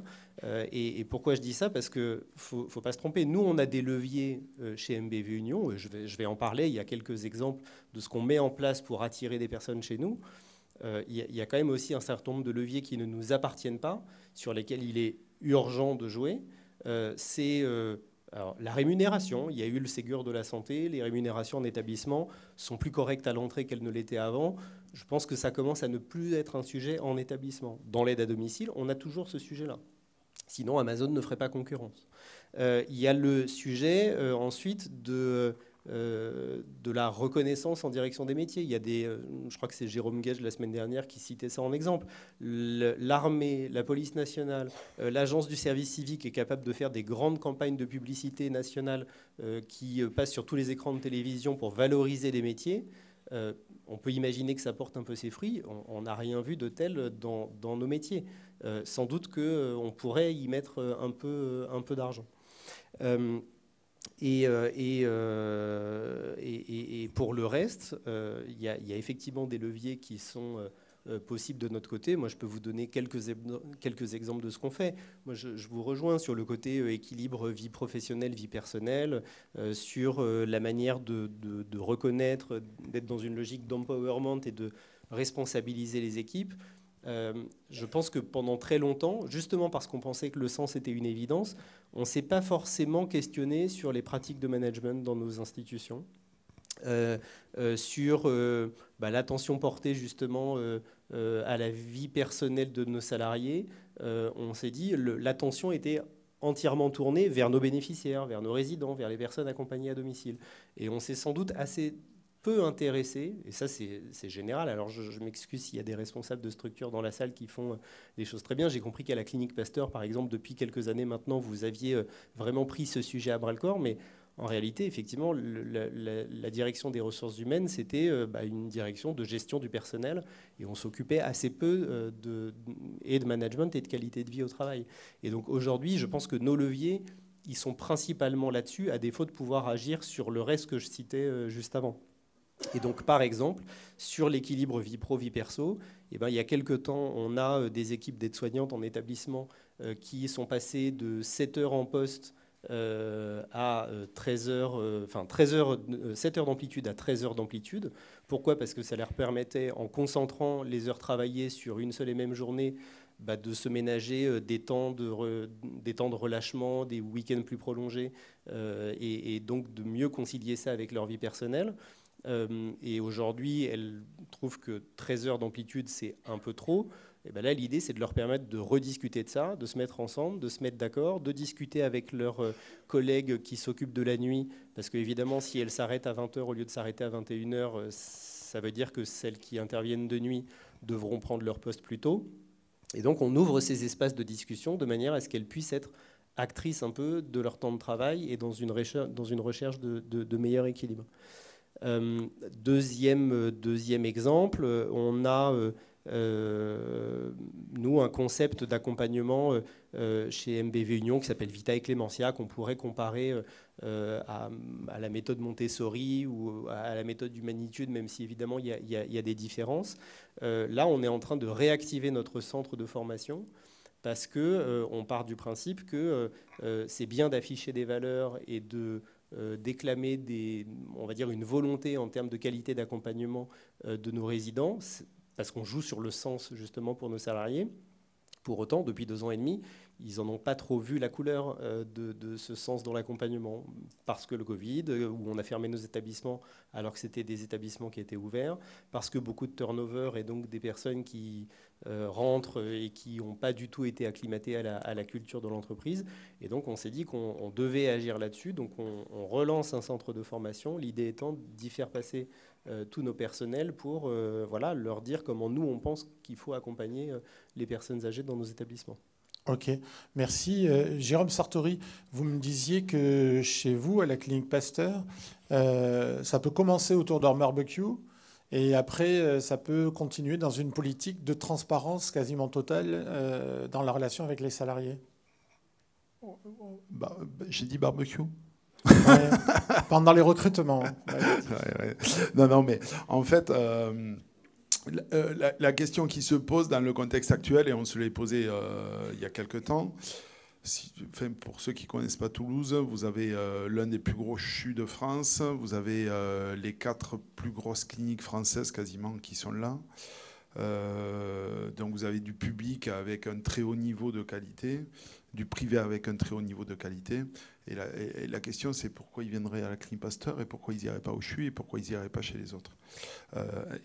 Et pourquoi je dis ça? Parce qu'il ne faut pas se tromper. Nous, on a des leviers chez MBV Union. Je vais en parler. Il y a quelques exemples de ce qu'on met en place pour attirer des personnes chez nous. Il y a quand même aussi un certain nombre de leviers qui ne nous appartiennent pas, sur lesquels il est urgent de jouer. C'est Alors, la rémunération, il y a eu le Ségur de la santé, les rémunérations en établissement sont plus correctes à l'entrée qu'elles ne l'étaient avant. Je pense que ça commence à ne plus être un sujet en établissement. Dans l'aide à domicile, on a toujours ce sujet-là. Sinon, Amazon ne ferait pas concurrence. Il y a le sujet ensuite de la reconnaissance en direction des métiers. Il y a je crois que c'est Jérôme Gage la semaine dernière qui citait ça en exemple. L'armée, la police nationale, l'agence du service civique est capable de faire des grandes campagnes de publicité nationale qui passent sur tous les écrans de télévision pour valoriser les métiers. On peut imaginer que ça porte un peu ses fruits. On n'a rien vu de tel dans nos métiers. Sans doute qu'on pourrait y mettre un peu d'argent. Et pour le reste, il y a effectivement des leviers qui sont possibles de notre côté. Moi, je peux vous donner quelques exemples de ce qu'on fait. Moi, je vous rejoins sur le côté équilibre vie professionnelle, vie personnelle, sur la manière de reconnaître, d'être dans une logique d'empowerment et de responsabiliser les équipes. Je pense que pendant très longtemps, justement parce qu'on pensait que le sens était une évidence, on ne s'est pas forcément questionné sur les pratiques de management dans nos institutions, sur l'attention portée justement à la vie personnelle de nos salariés. On s'est dit l'attention était entièrement tournée vers nos bénéficiaires, vers nos résidents, vers les personnes accompagnées à domicile. Et on s'est sans doute assez peu intéressé, et ça c'est général, alors je m'excuse s'il y a des responsables de structures dans la salle qui font des choses très bien. J'ai compris qu'à la clinique Pasteur, par exemple, depuis quelques années maintenant, vous aviez vraiment pris ce sujet à bras-le-corps, mais en réalité, effectivement, la direction des ressources humaines, c'était une direction de gestion du personnel, et on s'occupait assez peu de management et de qualité de vie au travail. Et donc aujourd'hui, je pense que nos leviers, ils sont principalement là-dessus, à défaut de pouvoir agir sur le reste que je citais juste avant. Et donc, par exemple, sur l'équilibre vie pro-vie perso, il y a quelques temps, on a des équipes d'aides-soignantes en établissement qui sont passées de 7 heures en poste à 13 heures, 7 heures d'amplitude à 13 heures d'amplitude. Pourquoi ? Parce que ça leur permettait, en concentrant les heures travaillées sur une seule et même journée, de se ménager des temps de relâchement, des week-ends plus prolongés, et donc de mieux concilier ça avec leur vie personnelle. Et aujourd'hui, elles trouvent que 13 heures d'amplitude, c'est un peu trop. Et là, l'idée, c'est de leur permettre de rediscuter de ça, de se mettre ensemble, de se mettre d'accord, de discuter avec leurs collègues qui s'occupent de la nuit. Parce qu'évidemment, si elles s'arrêtent à 20h au lieu de s'arrêter à 21h, ça veut dire que celles qui interviennent de nuit devront prendre leur poste plus tôt. Et donc, on ouvre ces espaces de discussion de manière à ce qu'elles puissent être actrices un peu de leur temps de travail et dans une recherche de meilleur équilibre. Deuxième exemple, on a, nous, un concept d'accompagnement chez MBV Union qui s'appelle Vita et Clémentia, qu'on pourrait comparer à la méthode Montessori ou à la méthode d'Humanitude, même si évidemment il y a des différences. Là, on est en train de réactiver notre centre de formation parce qu'on part du principe que c'est bien d'afficher des valeurs et déclamer on va dire une volonté en termes de qualité d'accompagnement de nos résidents, parce qu'on joue sur le sens justement pour nos salariés. Pour autant, depuis 2 ans et demi, ils n'en ont pas trop vu la couleur de ce sens dans l'accompagnement, parce que le Covid, où on a fermé nos établissements alors que c'était des établissements qui étaient ouverts, parce que beaucoup de turnover et donc des personnes qui rentrent et qui n'ont pas du tout été acclimatées à la culture de l'entreprise. Et donc on s'est dit qu'on devait agir là-dessus, donc on relance un centre de formation, l'idée étant d'y faire passer tous nos personnels pour leur dire comment nous on pense qu'il faut accompagner les personnes âgées dans nos établissements. Ok, merci. Jérôme Sartori, vous me disiez que chez vous, à la clinique Pasteur, ça peut commencer autour d'un barbecue et après, ça peut continuer dans une politique de transparence quasiment totale dans la relation avec les salariés. J'ai dit barbecue. Ouais, pendant les recrutements. Ouais. Non, mais en fait... La question qui se pose dans le contexte actuel, et on se l'est posée il y a quelque temps, pour ceux qui ne connaissent pas Toulouse, vous avez l'un des plus gros CHU de France, vous avez les 4 plus grosses cliniques françaises quasiment qui sont là. Donc vous avez du public avec un très haut niveau de qualité, du privé avec un très haut niveau de qualité. Et la question, c'est pourquoi ils viendraient à la Clinique Pasteur et pourquoi ils n'iraient pas au CHU et pourquoi ils n'iraient pas chez les autres.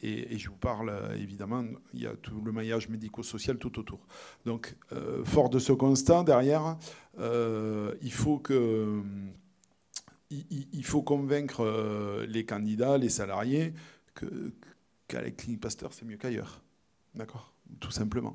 Et je vous parle, évidemment, il y a tout le maillage médico-social tout autour. Donc, fort de ce constat, derrière, il faut convaincre les candidats, les salariés, qu'à la Clinique Pasteur, c'est mieux qu'ailleurs. D'accord ? Tout simplement.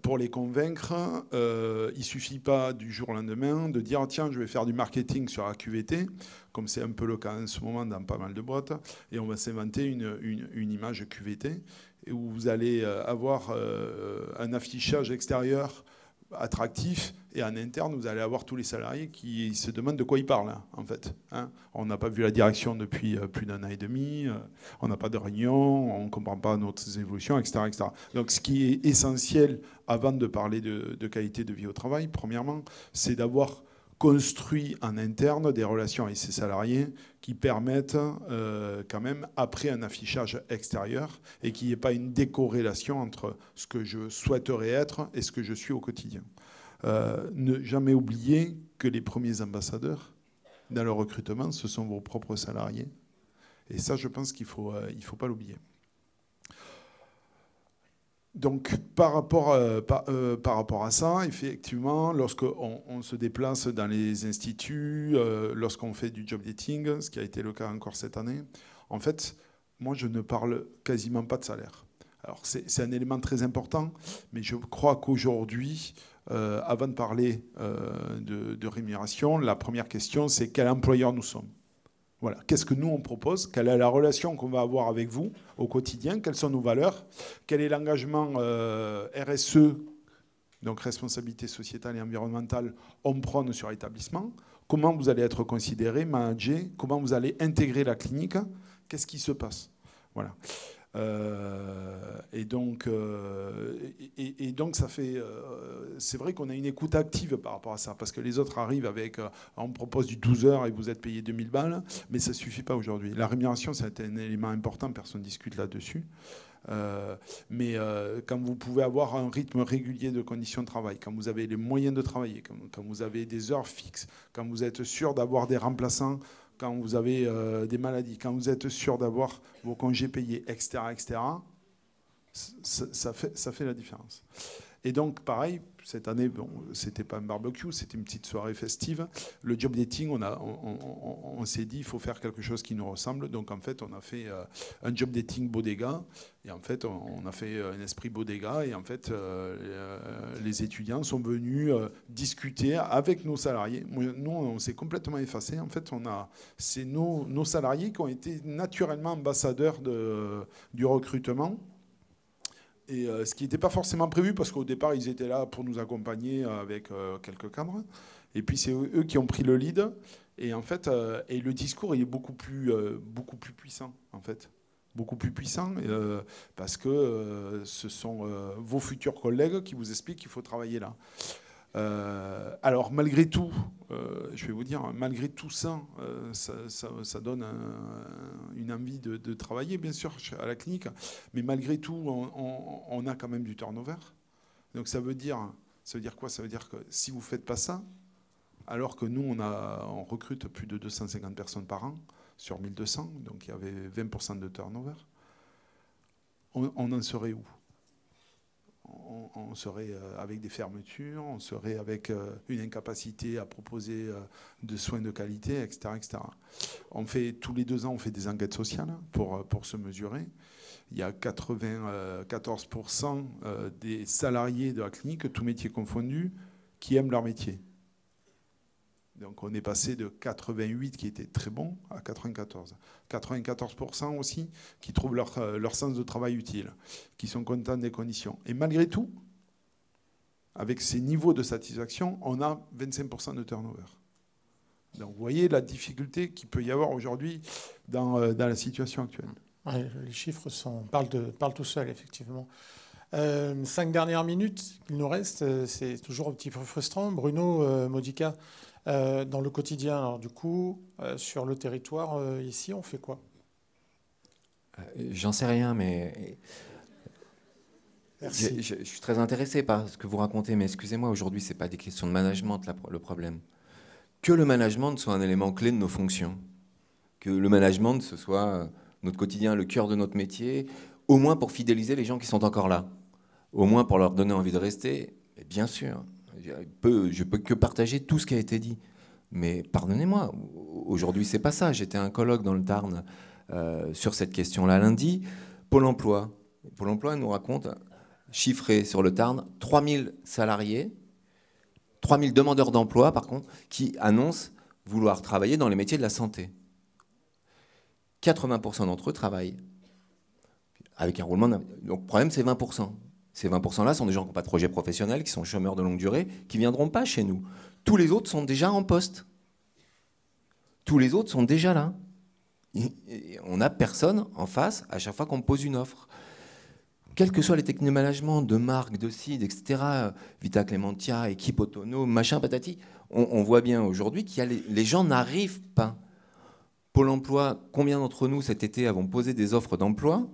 Pour les convaincre, il ne suffit pas du jour au lendemain de dire tiens, je vais faire du marketing sur la QVT, comme c'est un peu le cas en ce moment dans pas mal de boîtes, et on va s'inventer une image QVT, et où vous allez avoir un affichage extérieur attractif, et en interne, vous allez avoir tous les salariés qui se demandent de quoi ils parlent, en fait. Hein, on n'a pas vu la direction depuis plus d'1 an et demi, on n'a pas de réunion, on ne comprend pas nos évolutions, etc., etc. Donc, ce qui est essentiel, avant de parler de qualité de vie au travail, premièrement, c'est d'avoir construit en interne des relations avec ses salariés qui permettent quand même, après un affichage extérieur, et qu'il n'y ait pas une décorrélation entre ce que je souhaiterais être et ce que je suis au quotidien. Ne jamais oublier que les premiers ambassadeurs dans le recrutement, ce sont vos propres salariés. Et ça, je pense qu'il faut pas l'oublier. Donc, par rapport à ça, effectivement, lorsqu'on se déplace dans les instituts, lorsqu'on fait du job dating, ce qui a été le cas encore cette année, en fait, moi, je ne parle quasiment pas de salaire. Alors, c'est un élément très important, mais je crois qu'aujourd'hui, avant de parler de rémunération, la première question, c'est quel employeur nous sommes. Voilà. Qu'est-ce que nous, on propose? Quelle est la relation qu'on va avoir avec vous au quotidien? Quelles sont nos valeurs? Quel est l'engagement RSE, donc responsabilité sociétale et environnementale, on prône sur l'établissement? Comment vous allez être considéré, managé? Comment vous allez intégrer la clinique? Qu'est-ce qui se passe? Voilà. Et donc, ça fait. C'est vrai qu'on a une écoute active par rapport à ça, parce que les autres arrivent avec. On propose du 12 heures et vous êtes payé 2000 balles, mais ça ne suffit pas aujourd'hui. La rémunération, c'est un élément important, personne ne discute là-dessus. Mais quand vous pouvez avoir un rythme régulier de conditions de travail, quand vous avez les moyens de travailler, quand vous avez des heures fixes, quand vous êtes sûr d'avoir des remplaçants, quand vous avez des maladies, quand vous êtes sûr d'avoir vos congés payés, etc., etc., ça fait la différence. Et donc, pareil, cette année, bon, c'était pas un barbecue, c'était une petite soirée festive. Le job dating, on s'est dit, il faut faire quelque chose qui nous ressemble. Donc, en fait, on a fait un job dating bodega. Et en fait, on a fait un esprit bodega. Et en fait, les étudiants sont venus discuter avec nos salariés. Nous, on s'est complètement effacés. En fait, c'est nos salariés qui ont été naturellement ambassadeurs du recrutement. Et ce qui n'était pas forcément prévu, parce qu'au départ, ils étaient là pour nous accompagner avec quelques cadres. Et puis, c'est eux qui ont pris le lead. Et en fait, et le discours, il est beaucoup plus puissant, en fait. Beaucoup plus puissant, parce que ce sont vos futurs collègues qui vous expliquent qu'il faut travailler là. Alors, malgré tout, je vais vous dire, malgré tout ça, ça donne une envie de travailler, bien sûr, à la clinique. Mais malgré tout, on a quand même du turnover. Donc, ça veut dire quoi? Ça veut dire que si vous ne faites pas ça, alors que nous, on recrute plus de 250 personnes par an sur 1200, donc il y avait 20% de turnover, on en serait où? On serait avec des fermetures, on serait avec une incapacité à proposer de soins de qualité, etc., etc. Tous les 2 ans, on fait des enquêtes sociales pour se mesurer. Il y a 94% des salariés de la clinique, tous métiers confondus, qui aiment leur métier. Donc on est passé de 88 qui était très bon à 94. 94% aussi qui trouvent leur sens de travail utile, qui sont contents des conditions. Et malgré tout, avec ces niveaux de satisfaction, on a 25% de turnover. Donc vous voyez la difficulté qu'il peut y avoir aujourd'hui dans la situation actuelle. Ouais, les chiffres parlent tout seuls, effectivement. 5 dernières minutes, il nous reste, c'est toujours un petit peu frustrant. Bruno Modica, dans le quotidien, alors du coup, sur le territoire, ici, on fait quoi? J'en sais rien, mais Merci. Je suis très intéressé par ce que vous racontez, mais excusez-moi, aujourd'hui, ce n'est pas des questions de management, le problème. Que le management soit un élément clé de nos fonctions. Que le management, ce soit notre quotidien, le cœur de notre métier, au moins pour fidéliser les gens qui sont encore là. Au moins pour leur donner envie de rester. Et bien sûr, je peux que partager tout ce qui a été dit. Mais pardonnez-moi, aujourd'hui, c'est pas ça. J'étais à un colloque dans le Tarn sur cette question-là lundi. Pôle emploi nous raconte, chiffré sur le Tarn, 3000 salariés, 3000 demandeurs d'emploi, par contre, qui annoncent vouloir travailler dans les métiers de la santé. 80% d'entre eux travaillent avec un roulement. Donc, le problème, c'est 20%. Ces 20%-là sont des gens qui n'ont pas de projet professionnel, qui sont chômeurs de longue durée, qui ne viendront pas chez nous. Tous les autres sont déjà en poste. Tous les autres sont déjà là. Et on n'a personne en face à chaque fois qu'on me pose une offre. Quelles que soient les techniques de management, de marque, de CID, etc., Vita Clementia, équipe autonome, machin, patati, on voit bien aujourd'hui qu'il y a les gens n'arrivent pas. Pôle emploi, combien d'entre nous cet été avons posé des offres d'emploi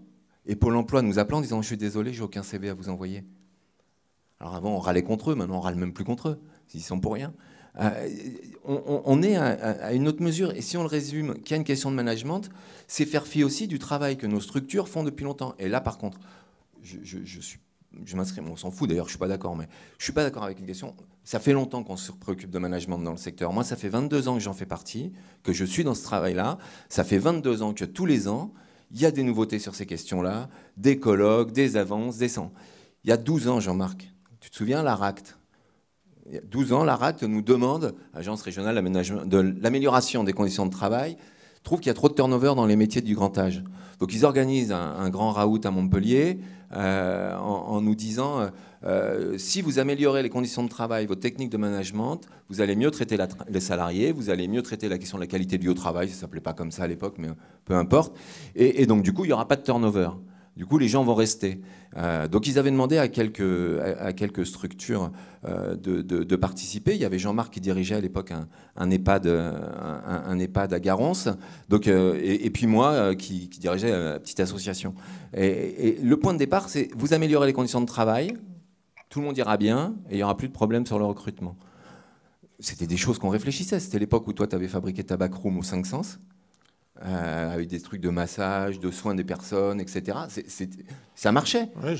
et Pôle emploi nous appelant en disant « Je suis désolé, j'ai aucun CV à vous envoyer ». Alors avant, on râlait contre eux, maintenant on râle même plus contre eux, ils sont pour rien. On est à une autre mesure, et si on le résume, qu'il y a une question de management, c'est faire fi aussi du travail que nos structures font depuis longtemps. Et là, par contre, je m'inscris, on s'en fout d'ailleurs, je ne suis pas d'accord, mais je ne suis pas d'accord avec une question. Ça fait longtemps qu'on se préoccupe de management dans le secteur. Moi, ça fait 22 ans que j'en fais partie, que je suis dans ce travail-là. Ça fait 22 ans que tous les ans, il y a des nouveautés sur ces questions-là, des colloques, des avances, des sens. Il y a 12 ans, Jean-Marc, tu te souviens, l'ARACT. Il y a 12 ans, l'ARACT nous demande, Agence régionale de l'amélioration des conditions de travail, trouve qu'il y a trop de turnover dans les métiers du grand âge. Donc ils organisent un grand raout à Montpellier en nous disant si vous améliorez les conditions de travail, vos techniques de management, vous allez mieux traiter les salariés, vous allez mieux traiter la question de la qualité de vie au travail, ça ne s'appelait pas comme ça à l'époque, mais peu importe. Et donc du coup, il n'y aura pas de turnover. Du coup, les gens vont rester. Donc, ils avaient demandé à quelques structures de participer. Il y avait Jean-Marc qui dirigeait à l'époque un EHPAD à Garance. Donc, et puis moi qui dirigeais la petite association. Et le point de départ, c'est vous améliorez les conditions de travail, tout le monde ira bien et il n'y aura plus de problème sur le recrutement. C'était des choses qu'on réfléchissait. C'était l'époque où toi, tu avais fabriqué ta backroom au 5 Sens. Avec des trucs de massage, de soins des personnes, etc. Ça marchait. Ouais,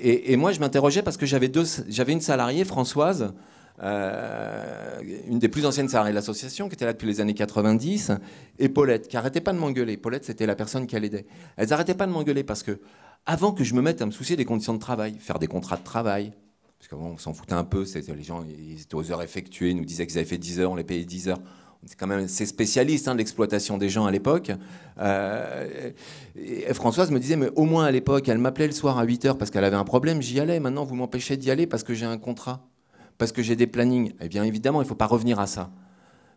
et moi, je m'interrogeais parce que j'avais une salariée, Françoise, une des plus anciennes salariées de l'association, qui était là depuis les années 90, et Paulette, qui n'arrêtait pas de m'engueuler. Paulette, c'était la personne qui l'aidait. Elles n'arrêtaient pas de m'engueuler parce que, avant que je me mette à me soucier des conditions de travail, faire des contrats de travail, parce qu'avant, on s'en foutait un peu, les gens ils étaient aux heures effectuées, ils nous disaient qu'ils avaient fait 10 heures, on les payait 10 heures. C'est quand même assez spécialiste de l'exploitation des gens à l'époque. Et Françoise me disait, mais au moins à l'époque, elle m'appelait le soir à 8h parce qu'elle avait un problème, j'y allais. Maintenant, vous m'empêchez d'y aller parce que j'ai un contrat, parce que j'ai des plannings. Eh bien, évidemment, il ne faut pas revenir à ça.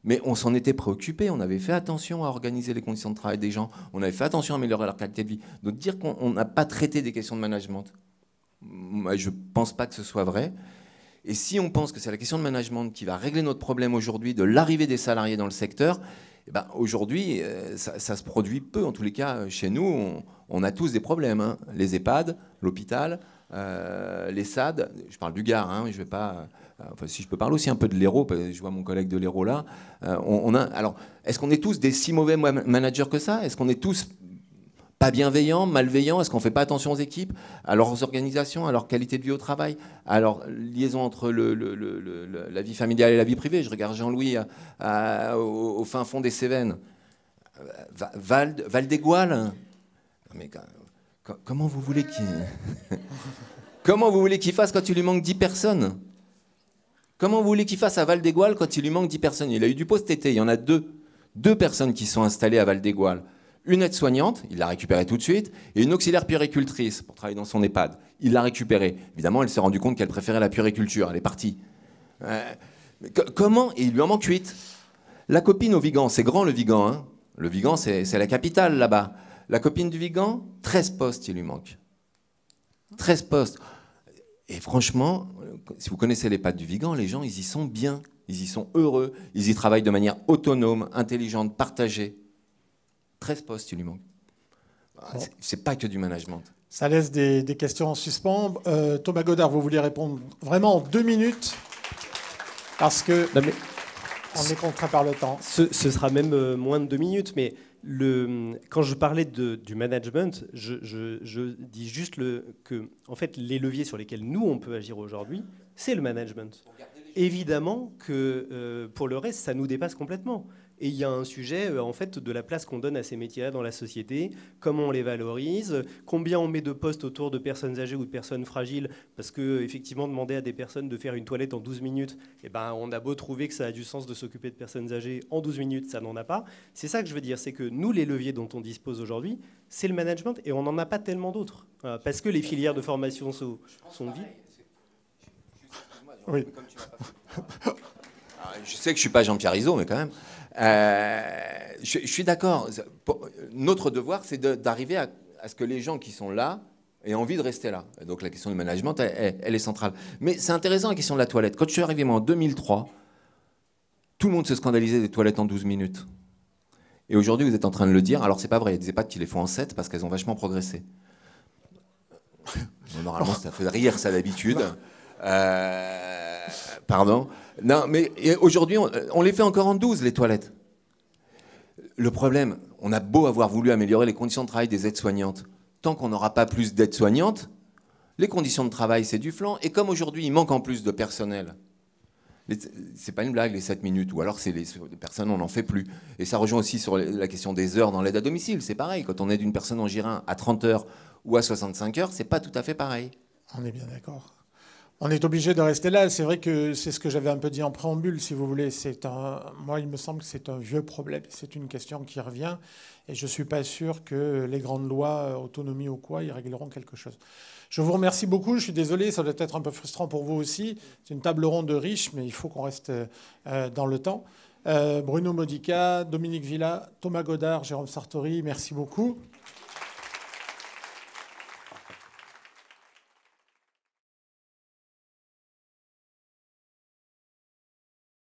Mais on s'en était préoccupé, on avait fait attention à organiser les conditions de travail des gens, on avait fait attention à améliorer leur qualité de vie. Donc dire qu'on n'a pas traité des questions de management, je ne pense pas que ce soit vrai. Et si on pense que c'est la question de management qui va régler notre problème aujourd'hui de l'arrivée des salariés dans le secteur, eh ben aujourd'hui, ça se produit peu. En tous les cas, chez nous, on a tous des problèmes. Hein. Les EHPAD, l'hôpital, les SAD. Je parle du Gard, hein, je vais pas... Enfin, si je peux parler aussi un peu de l'Hérault, je vois mon collègue de l'Hérault là. Alors, est-ce qu'on est tous des si mauvais managers que ça? Est-ce qu'on est tous pas bienveillants, malveillants? Est-ce qu'on ne fait pas attention aux équipes, à leurs organisations, à leur qualité de vie au travail, à leur liaison entre la vie familiale et la vie privée? Je regarde Jean-Louis au fin fond des Cévennes. Val d'Égoile. Mais comment vous voulez comment vous voulez qu'il fasse quand il lui manque 10 personnes? Comment vous voulez qu'il fasse à Val d'Égoile quand il lui manque 10 personnes? Il a eu du poste été. Il y en a deux personnes qui sont installées à Val d'Égoile. Une aide-soignante, il l'a récupérée tout de suite, et une auxiliaire puéricultrice pour travailler dans son EHPAD. Il l'a récupérée. Évidemment, elle s'est rendue compte qu'elle préférait la puériculture. Elle est partie. Comment? Et il lui en manque 8. La copine au Vigan, c'est grand le Vigan. Hein. Le Vigan, c'est la capitale là-bas. La copine du Vigan, 13 postes, il lui manque. 13 postes. Et franchement, si vous connaissez l'EHPAD du Vigan, les gens, ils y sont bien. Ils y sont heureux. Ils y travaillent de manière autonome, intelligente, partagée. 13 postes, il lui manque. C'est pas que du management. Ça laisse des questions en suspens. Thomas Godard, vous vouliez répondre vraiment en 2 minutes parce que on est contraint par le temps. Ce sera même moins de 2 minutes, mais quand je parlais du management, je dis juste que en fait, les leviers sur lesquels nous, on peut agir aujourd'hui, c'est le management. Évidemment que pour le reste, ça nous dépasse complètement. Et il y a un sujet en fait de la place qu'on donne à ces métiers-là dans la société, comment on les valorise, combien on met de postes autour de personnes âgées ou de personnes fragiles, parce que effectivement demander à des personnes de faire une toilette en 12 minutes, eh ben, on a beau trouver que ça a du sens de s'occuper de personnes âgées, en 12 minutes ça n'en a pas. C'est ça que je veux dire, c'est que nous les leviers dont on dispose aujourd'hui, c'est le management et on n'en a pas tellement d'autres, parce que les filières de formation sont vides. Oui. Je sais que je ne suis pas Jean-Pierre Izzo, mais quand même. Je suis d'accord. Notre devoir, c'est d'arriver à ce que les gens qui sont là aient envie de rester là. Et donc la question du management, elle est centrale. Mais c'est intéressant la question de la toilette. Quand je suis arrivé moi en 2003, tout le monde se scandalisait des toilettes en 12 minutes. Et aujourd'hui, vous êtes en train de le dire. Alors c'est pas vrai, il y a des EHPAD qui les font en 7 parce qu'elles ont vachement progressé. Normalement, ça fait rire, ça d'habitude. Pardon. Non, mais aujourd'hui, on les fait encore en 12, les toilettes. Le problème, on a beau avoir voulu améliorer les conditions de travail des aides-soignantes. Tant qu'on n'aura pas plus d'aides-soignantes, les conditions de travail, c'est du flanc. Et comme aujourd'hui, il manque en plus de personnel, c'est pas une blague, les 7 minutes, ou alors c'est les personnes, on n'en fait plus. Et ça rejoint aussi sur la question des heures dans l'aide à domicile. C'est pareil, quand on aide une personne en Girin à 30 heures ou à 65 heures, c'est pas tout à fait pareil. On est bien d'accord. On est obligé de rester là. C'est vrai que c'est ce que j'avais un peu dit en préambule, si vous voulez. Moi, il me semble que c'est un vieux problème. C'est une question qui revient. Et je ne suis pas sûr que les grandes lois, autonomie ou quoi, y régleront quelque chose. Je vous remercie beaucoup. Je suis désolé, ça doit être un peu frustrant pour vous aussi. C'est une table ronde riche, mais il faut qu'on reste dans le temps. Bruno Modica, Dominique Villa, Thomas Godard, Jérôme Sartori, merci beaucoup.